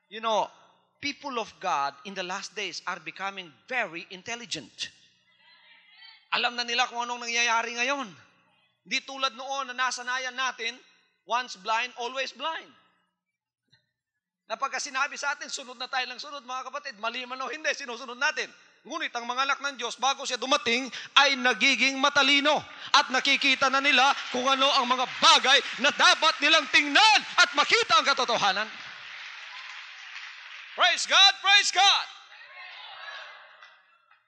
You know, people of God in the last days are becoming very intelligent. Alam na nila kung anong nangyayari ngayon. Di tulad noon na nasanayan natin, once blind, always blind. Na pagka sinabi sa atin, sunod na tayo ng sunod, mga kapatid, mali man o hindi, sinusunod natin. Ngunit ang mga anak ng Diyos, bago siya dumating, ay nagiging matalino. At nakikita na nila kung ano ang mga bagay na dapat nilang tingnan at makita ang katotohanan. Praise God, praise God!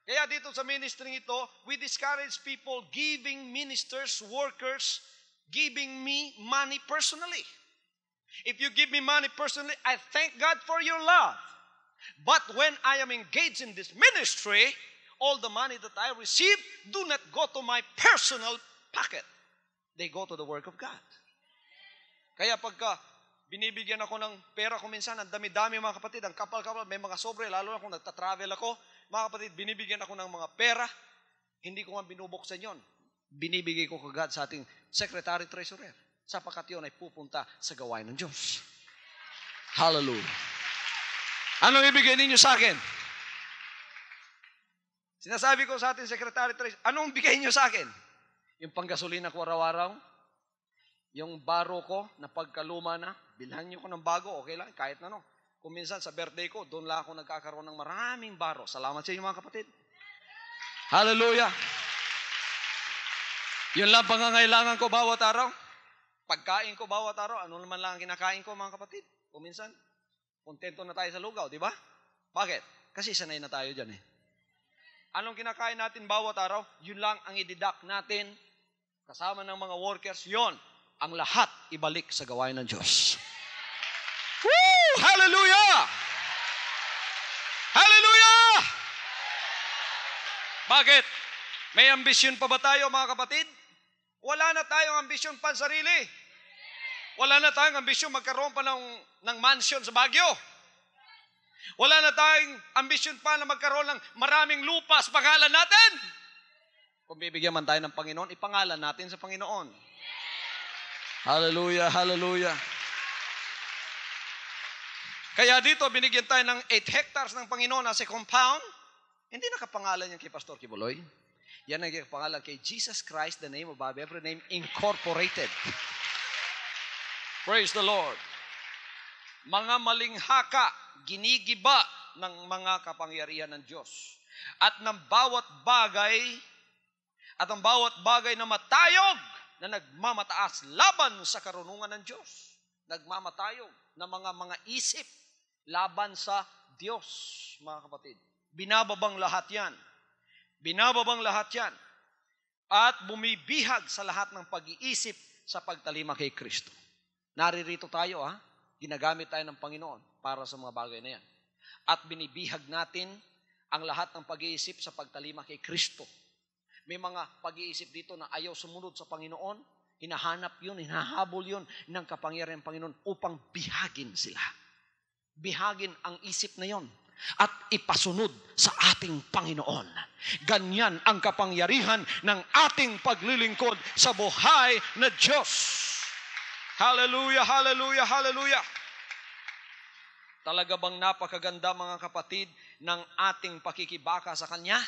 Kaya dito sa ministry ito, we discourage people giving ministers, workers, giving me money personally. If you give me money personally, I thank God for your love. But when I am engaged in this ministry, all the money that I receive do not go to my personal pocket. They go to the work of God. Kaya pagka binibigyan ako ng pera ko minsan, ang dami-dami mga kapatid, ang kapal-kapal, may mga sobre, lalo na kung nagtatravel ako, mga kapatid, binibigyan ako ng mga pera, hindi ko nga binubuksan yon. Binibigay ko kagad sa ating Secretary Treasurer, sapagkat yun ay pupunta sa gawain ng Diyos. Hallelujah. Anong ibigay ninyo sa akin? Sinasabi ko sa ating Secretary Treasurer, anong bigay niyo sa akin? Yung panggasolina ko araw-araw, yung baro ko na pagkaluma na, bilhan niyo ko ng bago, okay lang, kahit na no. Kung minsan sa birthday ko, doon lang ako nagkakaroon ng maraming baro. Salamat sa inyo mga kapatid. Hallelujah. Yun lang pangangailangan ko bawat araw. Pagkain ko bawat araw, ano naman lang ang kinakain ko mga kapatid. Kung minsan, kontento na tayo sa lugaw, di ba? Bakit? Kasi sanay na tayo dyan eh. Anong kinakain natin bawat araw? Yun lang ang i-deduct natin kasama ng mga workers. Yun, ang lahat ibalik sa gawain ng Diyos. Woo! Hallelujah! Hallelujah! Bakit? May ambisyon pa ba tayo mga kapatid? Wala na tayong ambisyon pa sarili. Wala na tayong ambisyon magkaroon pa ng mansion sa Baguio. Wala na tayong ambisyon pa na magkaroon ng maraming lupa sa pangalan natin. Kung bibigyan man tayo ng Panginoon, ipangalan natin sa Panginoon. Hallelujah, hallelujah. Kaya dito, binigyan tayo ng 8 hectares ng Panginoon as a compound. Hindi nakapangalan yan kay Pastor Kibuloy. Yan ang nakapangalan kay Jesus Christ, the name above every name, incorporated. Praise the Lord. Mga malinghaka, ginigiba ng mga kapangyarihan ng Diyos. At ng bawat bagay na matayog na nagmamataas laban sa karunungan ng Diyos. Nagmamatayog na mga isip laban sa Diyos, mga kapatid. Binababang lahat yan. Binababang lahat yan. At bumibihag sa lahat ng pag-iisip sa pagtalima kay Kristo. Naririto tayo, ginagamit tayo ng Panginoon para sa mga bagay na yan. At binibihag natin ang lahat ng pag-iisip sa pagtalima kay Kristo. May mga pag-iisip dito na ayaw sumunod sa Panginoon, hinahanap yun, hinahabol yun ng kapangyarihan ng Panginoon upang bihagin sila. Bihagin ang isip na yon at ipasunod sa ating Panginoon. Ganyan ang kapangyarihan ng ating paglilingkod sa buhay na Diyos. Hallelujah, hallelujah, hallelujah. Talaga bang napakaganda mga kapatid ng ating pakikibaka sa Kanya?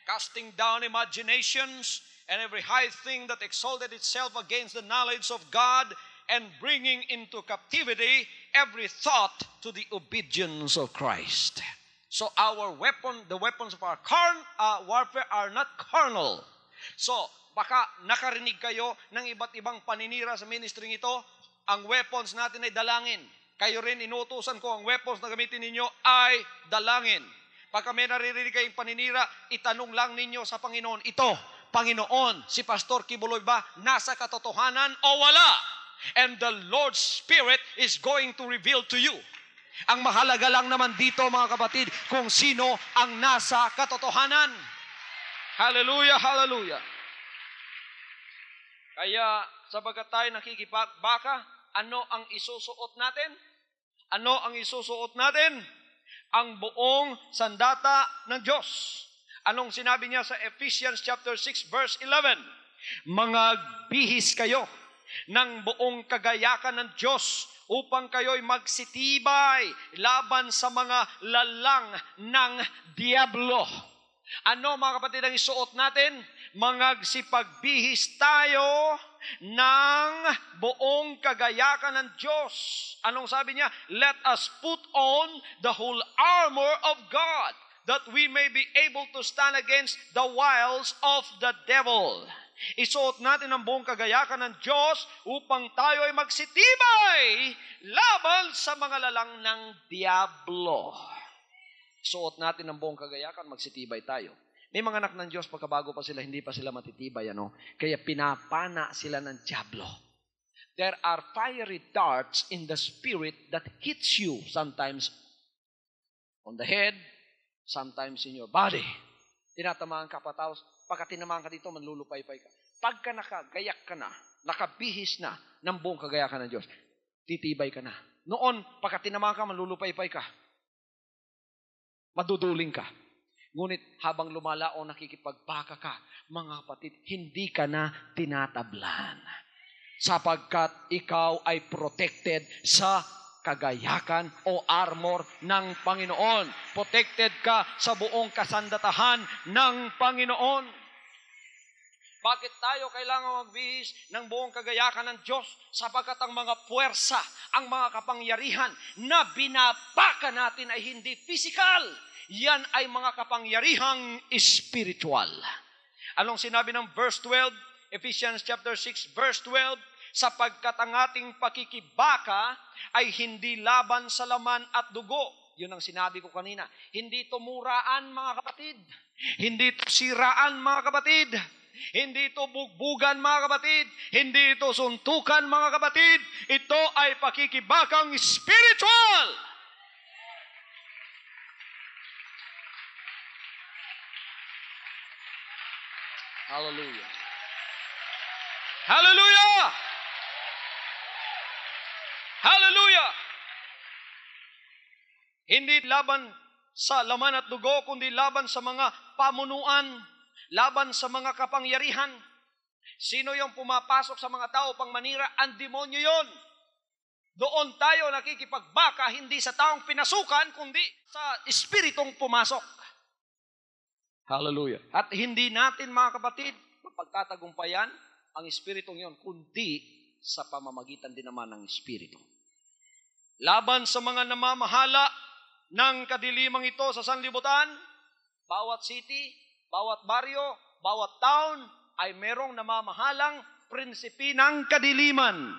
Casting down imaginations and every high thing that exalted itself against the knowledge of God, and bringing into captivity every thought to the obedience of Christ. So our weapon, the weapons of our warfare are not carnal. So, baka nakarinig kayo ng iba't ibang paninira sa ministry ito. Ang weapons natin ay dalangin. Kayo rin, inuutusan ko, ang weapons na gamitin ninyo ay dalangin. Pagka may naririnig kayong paninira, itanong lang ninyo sa Panginoon, ito, Panginoon, si Pastor Kibuloy ba nasa katotohanan o wala? And the Lord's Spirit is going to reveal to you. Ang mahalaga lang naman dito, mga kapatid, kung sino ang nasa katotohanan. Hallelujah, hallelujah. Kaya, sabagat tayo nakikipagbaka, ano ang isusuot natin? Ano ang isusuot natin? Ang buong sandata ng Diyos. Anong sinabi niya sa Ephesians chapter 6 verse 11? Mga bihis kayo ng buong kagayakan ng Diyos upang kayo'y magsitibay laban sa mga lalang ng diablo. Ano, mga kapatid, ang isuot natin? Magsipagbihis tayo ng buong kagayakan ng Diyos. Anong sabi niya? Let us put on the whole armor of God, that we may be able to stand against the wiles of the devil. Isuot natin ang buong kagayakan ng Diyos upang tayo ay magsitibay laban sa mga lalang ng diablo. Isuot natin ang buong kagayakan, magsitibay tayo. May mga anak ng Diyos, pagkabago pa sila, hindi pa sila matitibay, Kaya pinapana sila ng diablo. There are fiery darts in the spirit that hits you sometimes on the head, sometimes in your body. Tinatamaan ka pa, tapos pagka tinamaan ka dito, manlulupay-pay ka. Pagka nakagayak ka na, nakabihis na ng buong kagayakan ng Diyos, titibay ka na. Noon, pagka tinamaan ka, manlulupay-pay ka. Maduduling ka. Ngunit habang lumalao, nakikipagbaka ka, mga kapatid, hindi ka na tinatablan. Sapagkat ikaw ay protected sa kagayakan o armor ng Panginoon. Protected ka sa buong kasandatahan ng Panginoon. Bakit tayo kailangan magbihis ng buong kagayakan ng Diyos? Sapagkat ang mga puwersa, ang mga kapangyarihan na binabaka natin ay hindi physical. Yan ay mga kapangyarihang spiritual. Anong sinabi ng verse 12? Ephesians chapter 6 verse 12, sapagkat ang ating pakikibaka ay hindi laban sa laman at dugo. Yun ang sinabi ko kanina. Hindi ito muraan, mga kapatid. Hindi ito siraan, mga kapatid. Hindi ito bugbugan, mga kapatid. Hindi ito suntukan, mga kapatid. Ito ay pakikibakang spiritual. Hallelujah. Hallelujah! Hallelujah! Hindi laban sa laman at dugo, kundi laban sa mga pamunuan, laban sa mga kapangyarihan. Sino yung pumapasok sa mga tao pang manira? Ang demonyo yon. Doon tayo nakikipagbaka, hindi sa taong pinasukan, kundi sa espiritong pumasok. Hallelujah. At hindi natin, mga kapatid, mapagtatagumpayan ang espiritong yon, kundi sa pamamagitan din naman ng espiritu. Laban sa mga namamahala ng kadilimang ito sa sanlibutan, bawat city, bawat baryo, bawat town, ay merong namamahalang prinsipi ng kadiliman.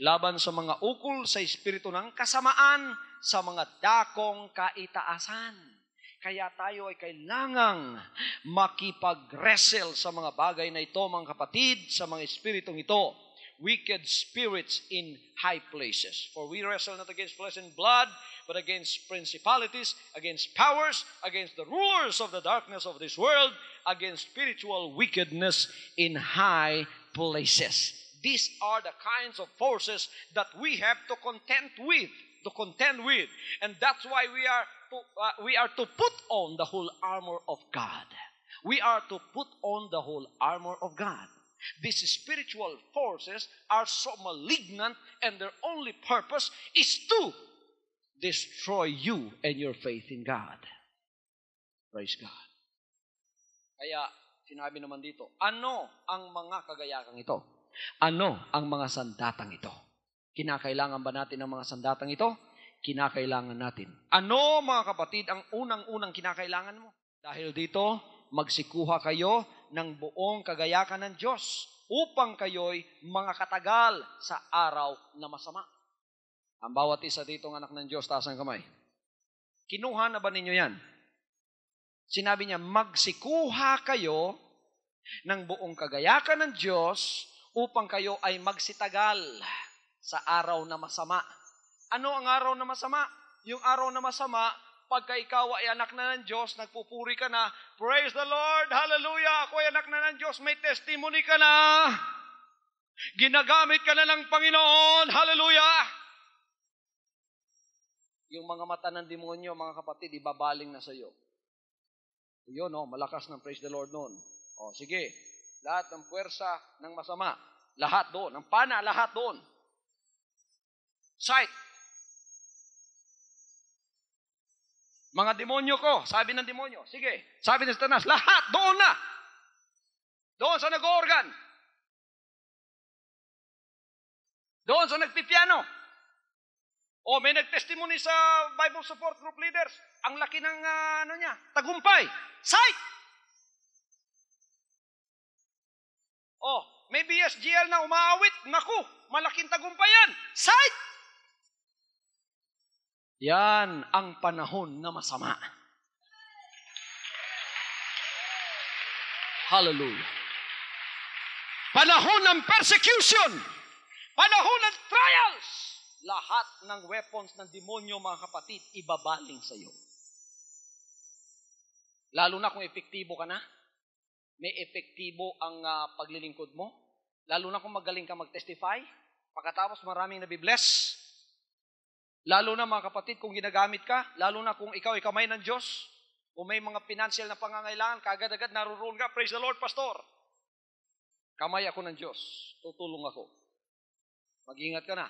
Laban sa mga ukol sa espiritu ng kasamaan, sa mga dakong kaitaasan. Kaya tayo ay kailangang makipag-wrestle sa mga bagay na ito, mga kapatid, sa mga espiritong ito. Wicked spirits in high places. For we wrestle not against flesh and blood, but against principalities, against powers, against the rulers of the darkness of this world, against spiritual wickedness in high places. These are the kinds of forces that we have to contend with. And that's why we are to put on the whole armor of God. We are to put on the whole armor of God. These spiritual forces are so malignant, and their only purpose is to destroy you and your faith in God. Praise God. Kaya, sinabi naman dito, ano ang mga kagayakang ito? Ano ang mga sandatang ito? Kinakailangan ba natin ng mga sandatang ito? kinakailangan natin. Ano, mga kapatid, ang unang-unang kinakailangan mo? Dahil dito, magsikuha kayo ng buong kagayakan ng Diyos upang kayo'y mga katagal sa araw na masama. Ang bawat isa dito ng anak ng Diyos, taas ang kamay. Kinuha na ba ninyo yan? Sinabi niya, magsikuha kayo ng buong kagayakan ng Diyos upang kayo ay magsitagal sa araw na masama. Ano ang araw na masama? Yung araw na masama, pagka ikaw ay anak na ng Diyos, nagpupuri ka na, praise the Lord, hallelujah, ako ay anak na ng Diyos, may testimony ka na, ginagamit ka na ng Panginoon, hallelujah. Yung mga mata ng demonyo, mga kapatid, ibabaling na sa iyo. Yun, malakas ng praise the Lord noon. Sige, lahat ng puwersa ng masama, lahat doon. Ang pana, lahat doon. Sight. Mga demonyo ko, sabi ng demonyo, sige, sabi ng Satanas, lahat doon na. Doon sa nag-organ. Doon sa nagpipiano. May nag-testimony sa Bible Support Group Leaders. Ang laki ng tagumpay. Sight! May BSGL na umaawit. Naku, malaking tagumpay yan. Sight! Yan ang panahon na masama. Hallelujah. Panahon ng persecution. Panahon ng trials. Lahat ng weapons ng demonyo, mga kapatid, ibabaling sa iyo. Lalo na kung epektibo ka na, may epektibo ang paglilingkod mo, lalo na kung magaling ka mag-testify, pagkatapos maraming nabibless, lalo na mga kapatid kung ginagamit ka, lalo na kung ikaw ay kamay ng Diyos, kung may mga financial na pangangailangan, kagad-agad naroon ka, praise the Lord, Pastor. Kamay ako ng Diyos, tutulong ako. Mag-ingat ka na.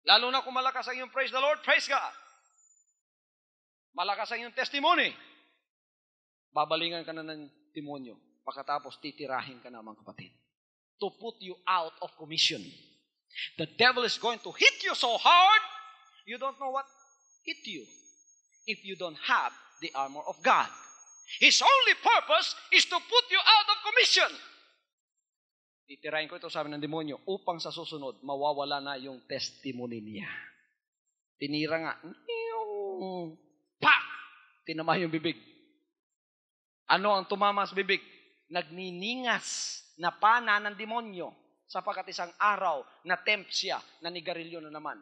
Lalo na kung malakas ang iyong praise the Lord, praise God. Malakas ang iyong testimony. Babalingan ka na ng demonyo. Pagkatapos titirahin ka na, mga kapatid. To put you out of commission. The devil is going to hit you so hard, you don't know what hit you if you don't have the armor of God. His only purpose is to put you out of commission. Titirahin ko ito, sabi ng demonyo, upang sa susunod, mawawala na yung testimony niya. Tinira nga, tinama yung bibig. Ano ang tumama sa bibig? Nagniningas na pana ng demonyo sapagkat isang araw na tempt siya na nigarilyo na naman.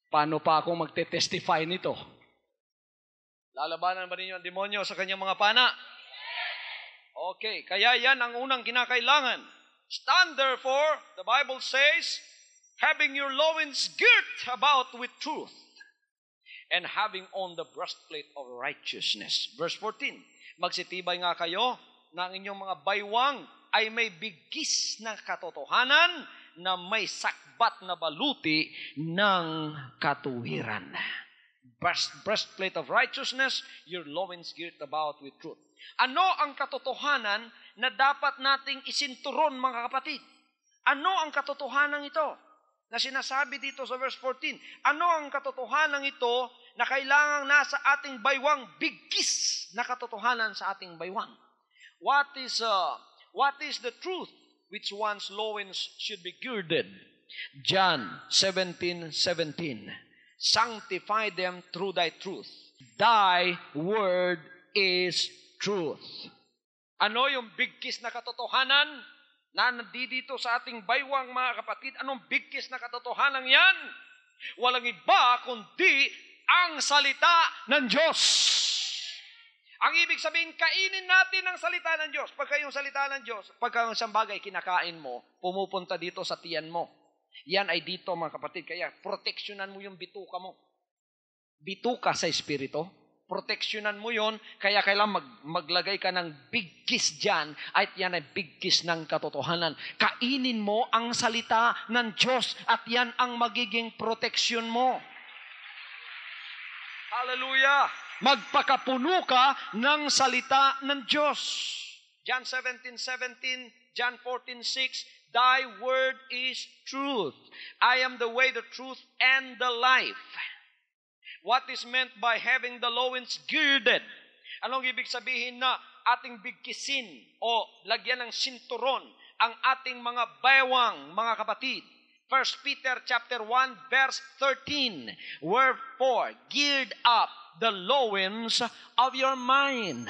Paano pa ako magte-testify nito? Lalabanan ba ninyo ang demonyo sa kanyang mga pana? Okay, kaya yan ang unang kinakailangan. Stand therefore, the Bible says, having your loins girt about with truth, and having on the breastplate of righteousness. Verse 14, magsitibay nga kayo na ang inyong mga baywang ay may bigis na katotohanan na may sakbat na baluti ng katuwiran. Breastplate of righteousness, your loins girt about with truth. Ano ang katotohanan na dapat nating isinturon, mga kapatid? Ano ang katotohanan ito na sinasabi dito sa verse 14? Ano ang katotohanan ito na kailangang nasa ating baywang, bigkis na katotohanan sa ating baywang? What is the truth which one's loins should be girded? John 17:17. Sanctify them through thy truth. Thy word is truth. Ano yung bigkis na katotohanan na nandito sa ating baywang, mga kapatid? Anong bigkis na katotohanan yan? Walang iba kundi ang salita ng Diyos. Ang ibig sabihin, kainin natin ang salita ng Diyos. Pagka yung salita ng Diyos, pagka yung isang bagay kinakain mo, pumupunta dito sa tiyan mo. Yan ay dito, mga kapatid. Kaya proteksyonan mo yung bituka mo. Bituka sa espiritu. Proteksyonan mo yon, kaya kailangan maglagay ka ng bigkis dyan, at yan ay bigkis ng katotohanan. Kainin mo ang salita ng Diyos, at yan ang magiging proteksyon mo. Hallelujah! Magpakapuno ka ng salita ng Diyos. John 17:17, John 14:6, Thy word is truth. I am the way, the truth, and the life. What is meant by having the loins girded? Anong ibig sabihin na ating bigkisin o lagyan ng sinturon ang ating mga baywang, mga kapatid? 1 Peter chapter 1 verse 13. Wherefore, gird up the loins of your mind.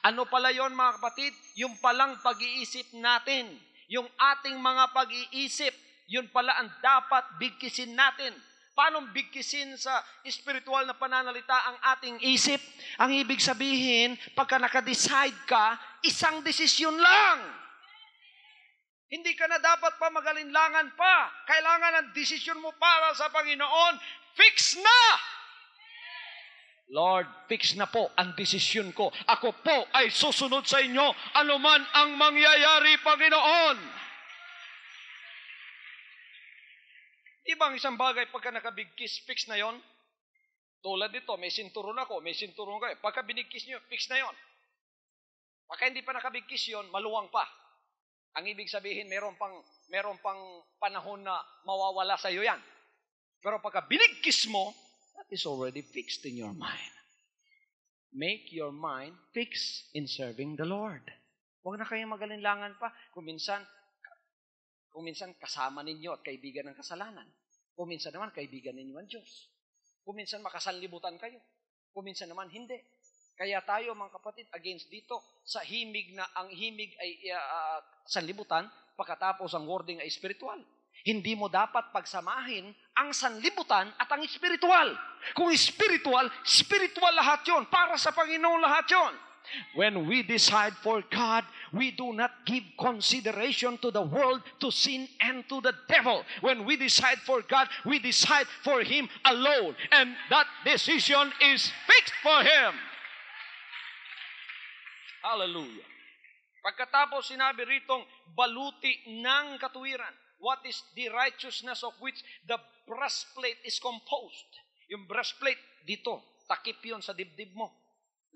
Ano pala yon, mga kapatid? Yung palang pag-iisip natin. Yung ating mga pag-iisip, yun pala ang dapat bigkisin natin. Paano bigkisin sa spiritual na pananalita ang ating isip? Ang ibig sabihin, pagka nakadecide ka, isang desisyon lang. Hindi ka na dapat pa magalinlangan pa. Kailangan ang desisyon mo para sa Panginoon. Fix na! Lord, fix na po ang desisyon ko. Ako po ay susunod sa inyo anuman ang mangyayari, Panginoon. Ibang isang bagay pagka nakabigkis, fix na yon. Tulad dito, may sinturon ako, may sinturon kayo. Pagka binigkis nyo, fix na yon. Pagka hindi pa nakabigkis yon, maluwang pa. Ang ibig sabihin, meron pang panahon na mawawala sa iyo yan. Pero pagka binigkis mo, that is already fixed in your mind. Make your mind fixed in serving the Lord. Huwag na kayong magalinlangan pa. Kung minsan kasama ninyo at kaibigan ng kasalanan. Kung minsan naman kaibigan ninyo ang Diyos. Kung minsan makasanlibutan kayo. Kung minsan naman hindi. Kaya tayo, mga kapatid, against dito sa himig na ang himig ay sanlibutan, pagkatapos ang wording ay spiritual. Hindi mo dapat pagsamahin ang sanlibutan at ang spiritual. Kung spiritual, spiritual lahat yon. Para sa Panginoon lahat yon. When we decide for God, we do not give consideration to the world, to sin, and to the devil. When we decide for God, we decide for Him alone. And that decision is fixed for Him. Hallelujah. Pagkatapos sinabi ritong baluti ng katuwiran. What is the righteousness of which the breastplate is composed? Yung breastplate dito, takip yun sa dibdib mo.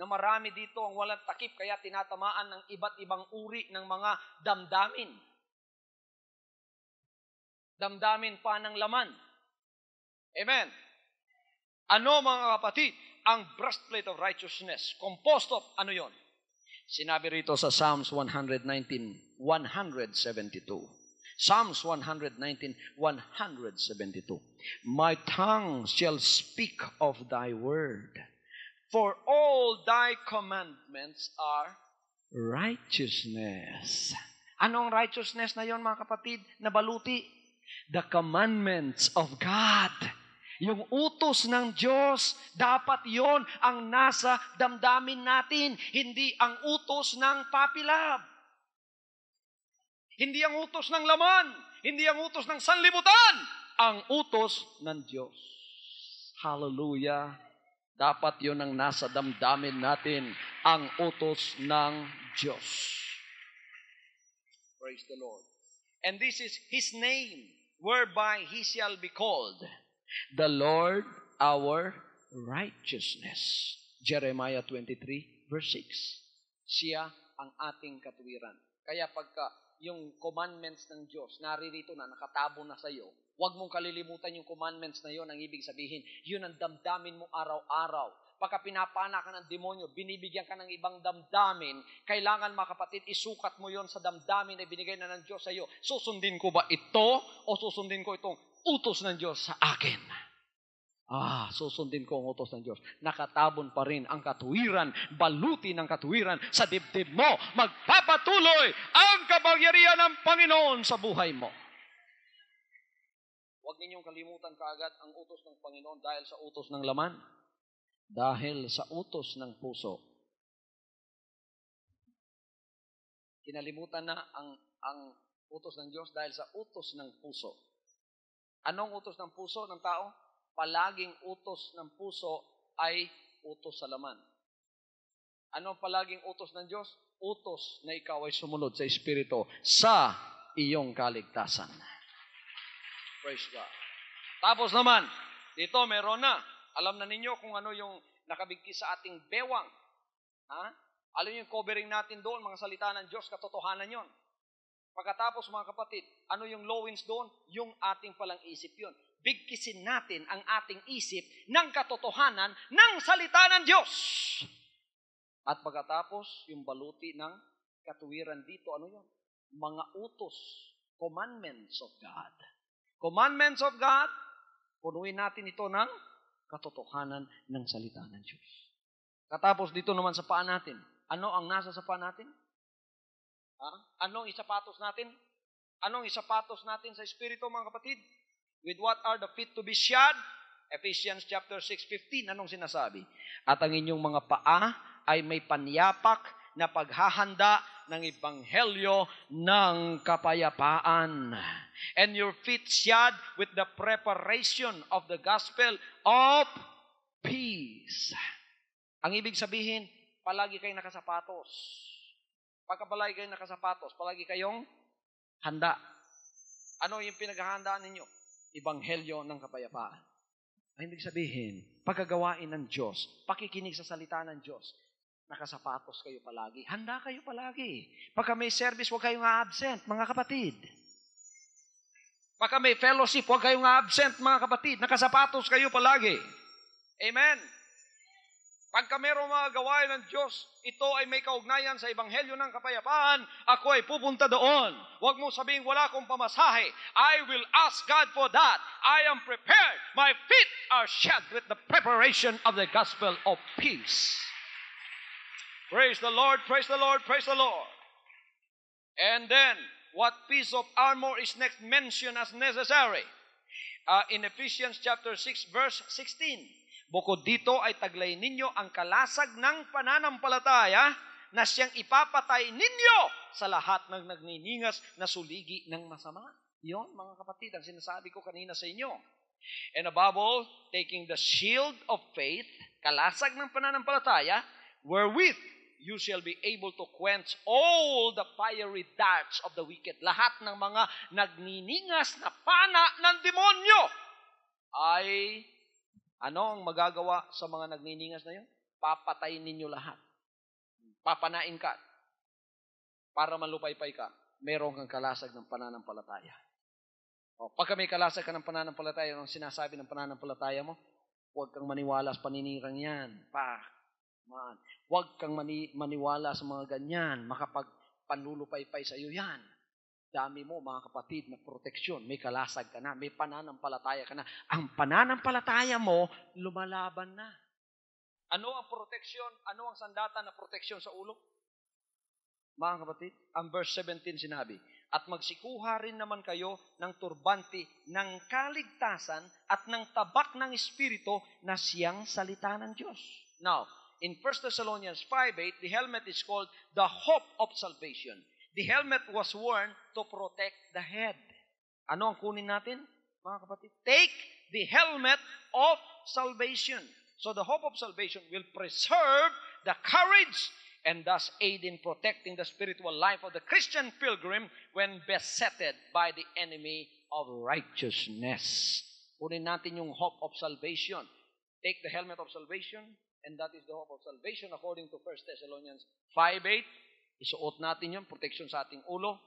Na marami dito ang walang takip, kaya tinatamaan ng iba't ibang uri ng mga damdamin. Damdamin pa ng laman. Amen. Ano, mga kapatid? Ang breastplate of righteousness. Composed of, ano yon? Sinabi rito sa Psalms 119, 172. Psalms 119, 172. My tongue shall speak of thy word, for all thy commandments are righteousness. Anong righteousness na yon, mga kapatid, na baluti? The commandments of God. Yung utos ng Diyos, dapat yon ang nasa damdamin natin, hindi ang utos ng puppy love. Hindi ang utos ng laman, hindi ang utos ng sanlibutan, ang utos ng Diyos. Hallelujah. Dapat yon ang nasa damdamin natin, ang utos ng Diyos. Praise the Lord. And this is His name, whereby He shall be called the Lord our righteousness. Jeremiah 23 verse 6. Siya ang ating katuwiran. Kaya pagka yung commandments ng Diyos naririto na, nakatabo na sa iyo, huwag mong kalilimutan yung commandments na yon. Ang ibig sabihin, yun ang damdamin mo araw-araw. Pagka pinapana ka ng demonyo, binibigyan ka ng ibang damdamin, kailangan, mga kapatid, isukat mo yon sa damdamin na binigay na ng Diyos sa iyo. Susundin ko ba ito o susundin ko itong utos ng Diyos sa akin? Susundin ko ang utos ng Diyos. Nakatabon pa rin ang katuwiran, baluti ng katuwiran sa dibdib mo. Magpapatuloy ang kapangyarihan ng Panginoon sa buhay mo. Huwag ninyong kalimutan kaagad ang utos ng Panginoon dahil sa utos ng laman. Dahil sa utos ng puso. Kinalimutan na ang utos ng Diyos dahil sa utos ng puso. Anong utos ng puso ng tao? Palaging utos ng puso ay utos sa laman. Anong palaging utos ng Diyos? Utos na ikaw ay sumunod sa Espiritu sa iyong kaligtasan. Praise God. Tapos naman, dito meron na. Alam na ninyo kung ano yung nakabigkis sa ating bewang. Alam niyo yung covering natin doon, mga salita ng Diyos, katotohanan yon. Pagkatapos mga kapatid, ano yung loins doon? Yung ating palang isip yun. Bigkisin natin ang ating isip ng katotohanan ng salita ng Diyos. At pagkatapos, yung baluti ng katuwiran dito, ano yun? Mga utos, commandments of God. Commandments of God, punuin natin ito ng katotohanan ng salita ng Diyos. Katapos dito naman sa paa natin, ano ang nasa sa paa natin? Anong isapatos natin? Anong isapatos natin sa Espiritu, mga kapatid? With what are the feet to be shod? Ephesians chapter 6:15, anong sinasabi? At ang inyong mga paa ay may panyapak na paghahanda ng ebanghelyo ng kapayapaan. And your feet shod with the preparation of the gospel of peace. Ang ibig sabihin, palagi kayong nakasapatos. Pagka palagi kayong nakasapatos, palagi kayong handa. Ano yung pinaghahandaan ninyo? Ebanghelyo ng kapayapaan. Ang ibig sabihin, pagkagawain ng Diyos, pakikinig sa salita ng Diyos, nakasapatos kayo palagi. Handa kayo palagi. Pagka may service, huwag kayong absent, mga kapatid. Pagka may fellowship, huwag kayong absent, mga kapatid. Nakasapatos kayo palagi. Amen. Pagka mayroong mga gawain ng Diyos, ito ay may kaugnayan sa Ebanghelyo ng Kapayapaan, ako ay pupunta doon. Huwag mo sabihin, wala akong pamasahe. I will ask God for that. I am prepared. My feet are shod with the preparation of the gospel of peace. Praise the Lord, praise the Lord, praise the Lord. And then, what piece of armor is next mentioned as necessary? In Ephesians chapter 6, verse 16. Bukod dito ay taglay ninyo ang kalasag ng pananampalataya na siyang ipapatay ninyo sa lahat ng nagniningas na suligi ng masama. Yon, mga kapatid, ang sinasabi ko kanina sa inyo. And above all, taking the shield of faith, kalasag ng pananampalataya, wherewith you shall be able to quench all the fiery darts of the wicked. Lahat ng mga nagniningas na pana ng demonyo ay ano ang magagawa sa mga nagniningas na yun? Papatayin ninyo lahat. Papanain ka. Para malupaypay ka, meron kang kalasag ng pananampalataya. Pagka may kalasag ka ng pananampalataya, ang sinasabi ng pananampalataya mo, huwag kang maniwala sa paninirang yan. Huwag kang maniwala sa mga ganyan. Makapagpanlulupaypay sa iyo yan. Dami mo, mga kapatid, na proteksyon. May kalasag ka na. May pananampalataya ka na. Ang pananampalataya mo, lumalaban na. Ano ang proteksyon? Ano ang sandata na proteksyon sa ulo? Mga kapatid, ang verse 17 sinabi, at magsikuha rin naman kayo ng turbante ng kaligtasan at ng tabak ng Espiritu na siyang salita ng Diyos. Now, in 1 Thessalonians 5:8, the helmet is called the hope of salvation. The helmet was worn to protect the head. Ano ang kunin natin, mga kapatid? Take the helmet of salvation. So the hope of salvation will preserve the courage and thus aid in protecting the spiritual life of the Christian pilgrim when besetted by the enemy of righteousness. Kunin natin yung hope of salvation. Take the helmet of salvation, and that is the hope of salvation according to 1 Thessalonians 5:8. Isuot natin yung protection sa ating ulo.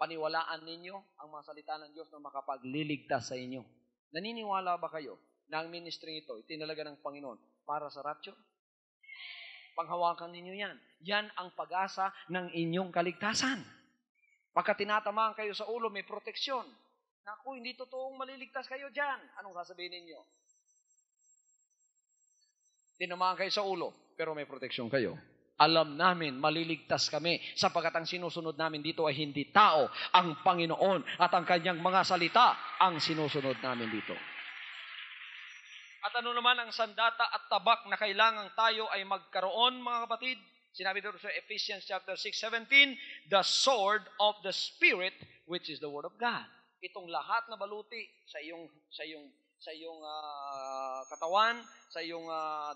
Paniwalaan ninyo ang mga salita ng Diyos na makapagliligtas sa inyo. Naniniwala ba kayo na ang ministry ito, itinalaga ng Panginoon para sa rapture? Panghawakan ninyo yan. Yan ang pag-asa ng inyong kaligtasan. Pagka tinatamaan kayo sa ulo, may proteksyon. Naku, hindi totoong maliligtas kayo dyan. Anong sasabihin ninyo? Tinamaan kayo sa ulo, pero may proteksyon kayo. Alam namin, maliligtas kami sapagkat ang sinusunod namin dito ay hindi tao, ang Panginoon at ang kanyang mga salita ang sinusunod namin dito. At ano naman ang sandata at tabak na kailangan tayo ay magkaroon, mga kapatid? Sinabi dito sa Ephesians chapter 6:17, the sword of the Spirit, which is the Word of God. Itong lahat na baluti sa iyong katawan, sa iyong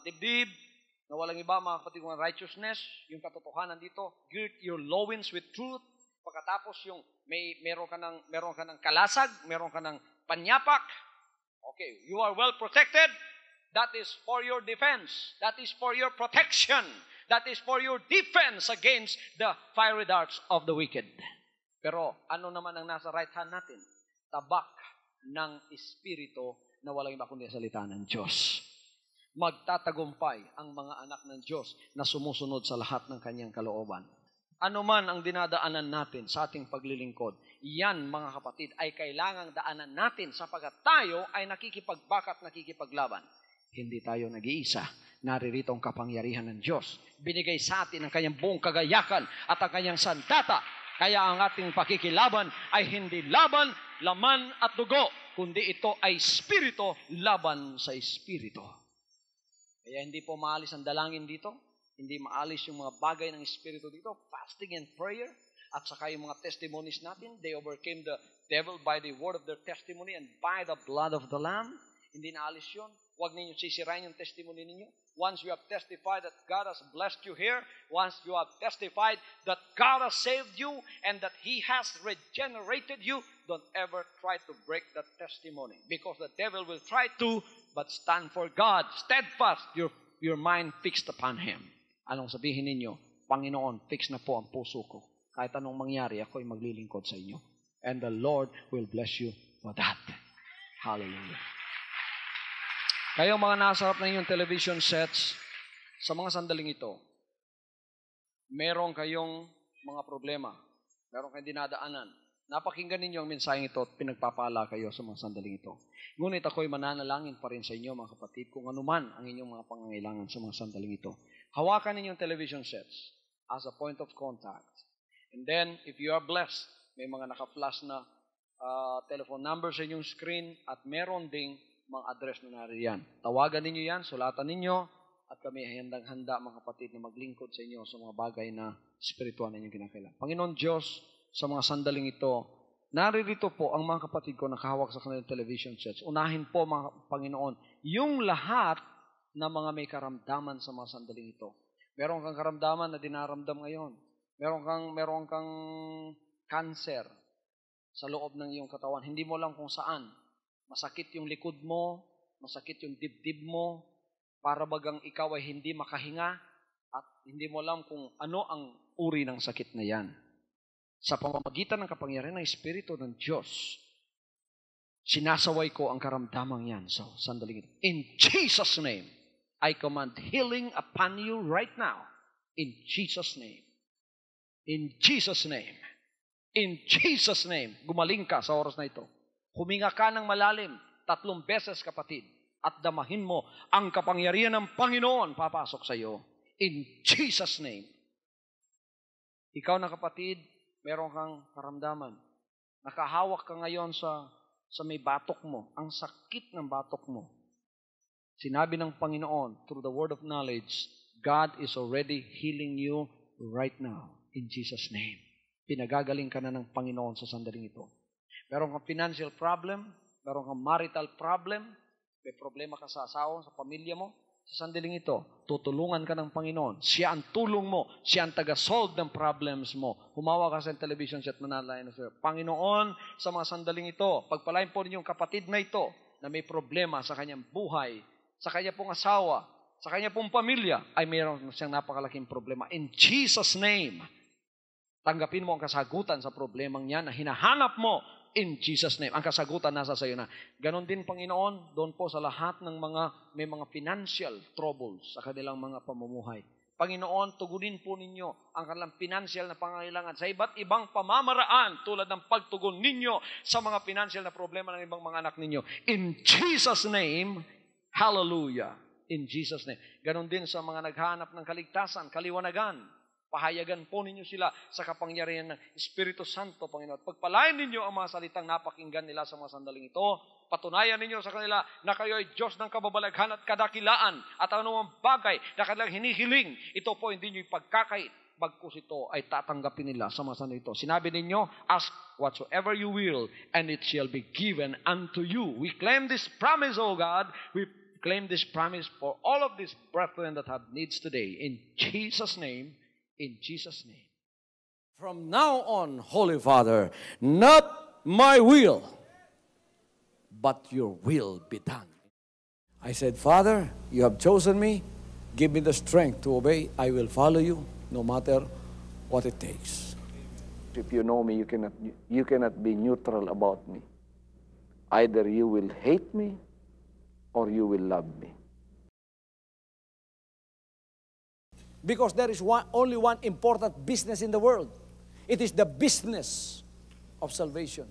dibdib, na walang iba, mga kapatid, ng righteousness, yung katotohanan dito, gird your loins with truth. Pagkatapos yung meron ka ng kalasag, meron ka ng panyapak. Okay, you are well protected. That is for your defense. That is for your protection. That is for your defense against the fiery darts of the wicked. Pero ano naman ang nasa right hand natin? Tabak ng Espiritu na walang iba kundi salita ng Diyos. Magtatagumpay ang mga anak ng Diyos na sumusunod sa lahat ng kanyang kalooban. Ano man ang dinadaanan natin sa ating paglilingkod, yan mga kapatid ay kailangang daanan natin sapagkat tayo ay nakikipagbakat, nakikipaglaban. Hindi tayo nag-iisa. Naririto ang kapangyarihan ng Diyos. Binigay sa atin ang kanyang buong kagayakan at ang kanyang sandata. Kaya ang ating pakikilaban ay hindi laban, laman at dugo, kundi ito ay espiritu, laban sa espiritu. Kaya hindi po maalis ang dalangin dito, hindi maalis yung mga bagay ng espiritu dito, fasting and prayer, at saka yung mga testimonies natin, they overcame the devil by the word of their testimony and by the blood of the Lamb. Hindi naalis yun. Huwag ninyo sisirain yung testimony ninyo. Once you have testified that God has blessed you here, once you have testified that God has saved you and that He has regenerated you, don't ever try to break that testimony because the devil will try to, but stand for God. Steadfast, your mind fixed upon Him. Anong sabihin ninyo? Panginoon, fix na po ang puso ko. Kahit anong mangyari, ako ay maglilingkod sa inyo. And the Lord will bless you for that. Hallelujah. Kayong mga nasa harap ng inyong television sets, sa mga sandaling ito, meron kayong mga problema, meron kayong dinadaanan. Napakinggan ninyo ang mensaheng ito at pinagpapala kayo sa mga sandaling ito. Ngunit ako'y mananalangin pa rin sa inyo, mga kapatid, kung anuman ang inyong mga pangangailangan sa mga sandaling ito. Hawakan ninyong television sets as a point of contact. And then, if you are blessed, may mga naka-flash na telephone number sa inyong screen at meron ding mga address na nariyan. Tawagan ninyo yan, sulatan ninyo, at kami handang-handa mga kapatid na maglingkod sa inyo sa mga bagay na spiritual na inyong kinakailangan. Panginoon Diyos, sa mga sandaling ito, naririto po ang mga kapatid ko nakahawak sa kanilang television sets. Unahin po mga Panginoon, yung lahat na mga may karamdaman sa mga sandaling ito. Meron kang karamdaman na dinaramdam ngayon. Meron kang cancer sa loob ng iyong katawan. Hindi mo lang kung saan. Masakit yung likod mo, masakit yung dibdib mo, para bagang ikaw ay hindi makahinga at hindi mo alam kung ano ang uri ng sakit na yan. Sa pamamagitan ng kapangyarihan ng Espiritu ng Diyos, sinasaway ko ang karamdamang yan sa sandaling ito. In Jesus' name, I command healing upon you right now. In Jesus' name. In Jesus' name. In Jesus' name. Gumaling ka sa oras na ito. Huminga ka ng malalim 3 beses, kapatid, at damahin mo ang kapangyarihan ng Panginoon papasok sa iyo. In Jesus' name. Ikaw na kapatid, meron kang karamdaman. Nakahawak ka ngayon sa may batok mo. Ang sakit ng batok mo. Sinabi ng Panginoon, through the word of knowledge, God is already healing you right now. In Jesus' name. Pinagagaling ka na ng Panginoon sa sandaling ito. Meron kang financial problem, meron kang marital problem, may problema ka sa asawa, sa pamilya mo, sa sandaling ito, tutulungan ka ng Panginoon. Siya ang tulong mo, siya ang taga-solve ng problems mo. Humawa ka sa television set, manalayan na sa'yo. Panginoon, sa mga sandaling ito, pagpalain po ninyong kapatid na ito na may problema sa kanyang buhay, sa kanya pong asawa, sa kanya pong pamilya, ay mayroon siyang napakalaking problema. In Jesus' name, tanggapin mo ang kasagutan sa problemang yan na hinahanap mo. In Jesus' name. Ang kasagutan nasa sayo na. Ganon din, Panginoon, doon po sa lahat ng may mga financial troubles sa kanilang mga pamumuhay. Panginoon, tugunin po ninyo ang kanilang financial na pangangailangan sa iba't ibang pamamaraan tulad ng pagtugon ninyo sa mga financial na problema ng ibang mga anak ninyo. In Jesus' name, hallelujah. In Jesus' name. Ganon din sa mga naghahanap ng kaligtasan, kaliwanagan. Pahayagan po ninyo sila sa kapangyarihan ng Espiritu Santo, Panginoon. Pagpalain ninyo ang mga salitang napakinggan nila sa mga sandaling ito. Patunayan ninyo sa kanila na kayo ay Diyos ng kababalaghan at kadakilaan at anumang bagay na kanilang hinihiling. Ito po hindi nyo ipagkakait. Bagkus ito ay tatanggapin nila sa mga sandaling ito. Sinabi ninyo, ask whatsoever you will and it shall be given unto you. We claim this promise, O God. We claim this promise for all of these brethren that have needs today. In Jesus' name, in Jesus' name. From now on, Holy Father, not my will, but your will be done. I said, Father, you have chosen me. Give me the strength to obey. I will follow you no matter what it takes. If you know me, you cannot be neutral about me. Either you will hate me or you will love me. Because there is only one important business in the world. It is the business of salvation.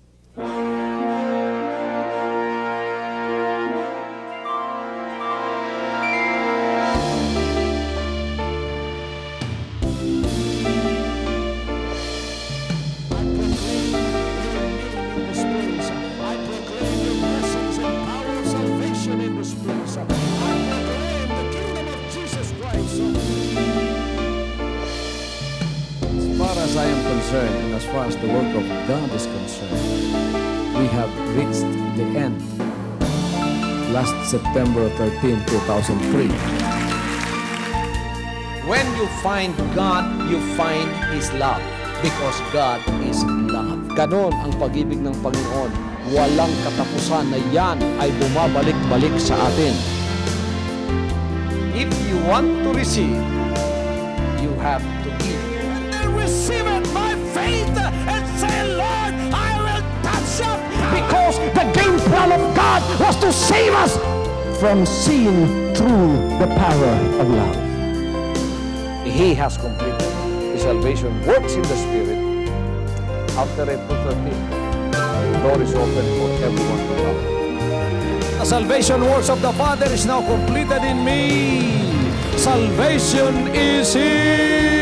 As I am concerned, and as far as the work of God is concerned, we have reached the end. Last September 13, 2003. When you find God, you find His love. Because God is love. Ganon ang pag-ibig ng Panginoon. Walang katapusan na yan ay bumabalik-balik sa atin. If you want to receive, you have to give. Receive it by faith and say, Lord, I will touch up. Because the game plan of God was to save us from sin through the power of love. He has completed His salvation, works in the Spirit. After April 13th, the door is open for everyone to come. The salvation works of the Father is now completed in me. Salvation is here.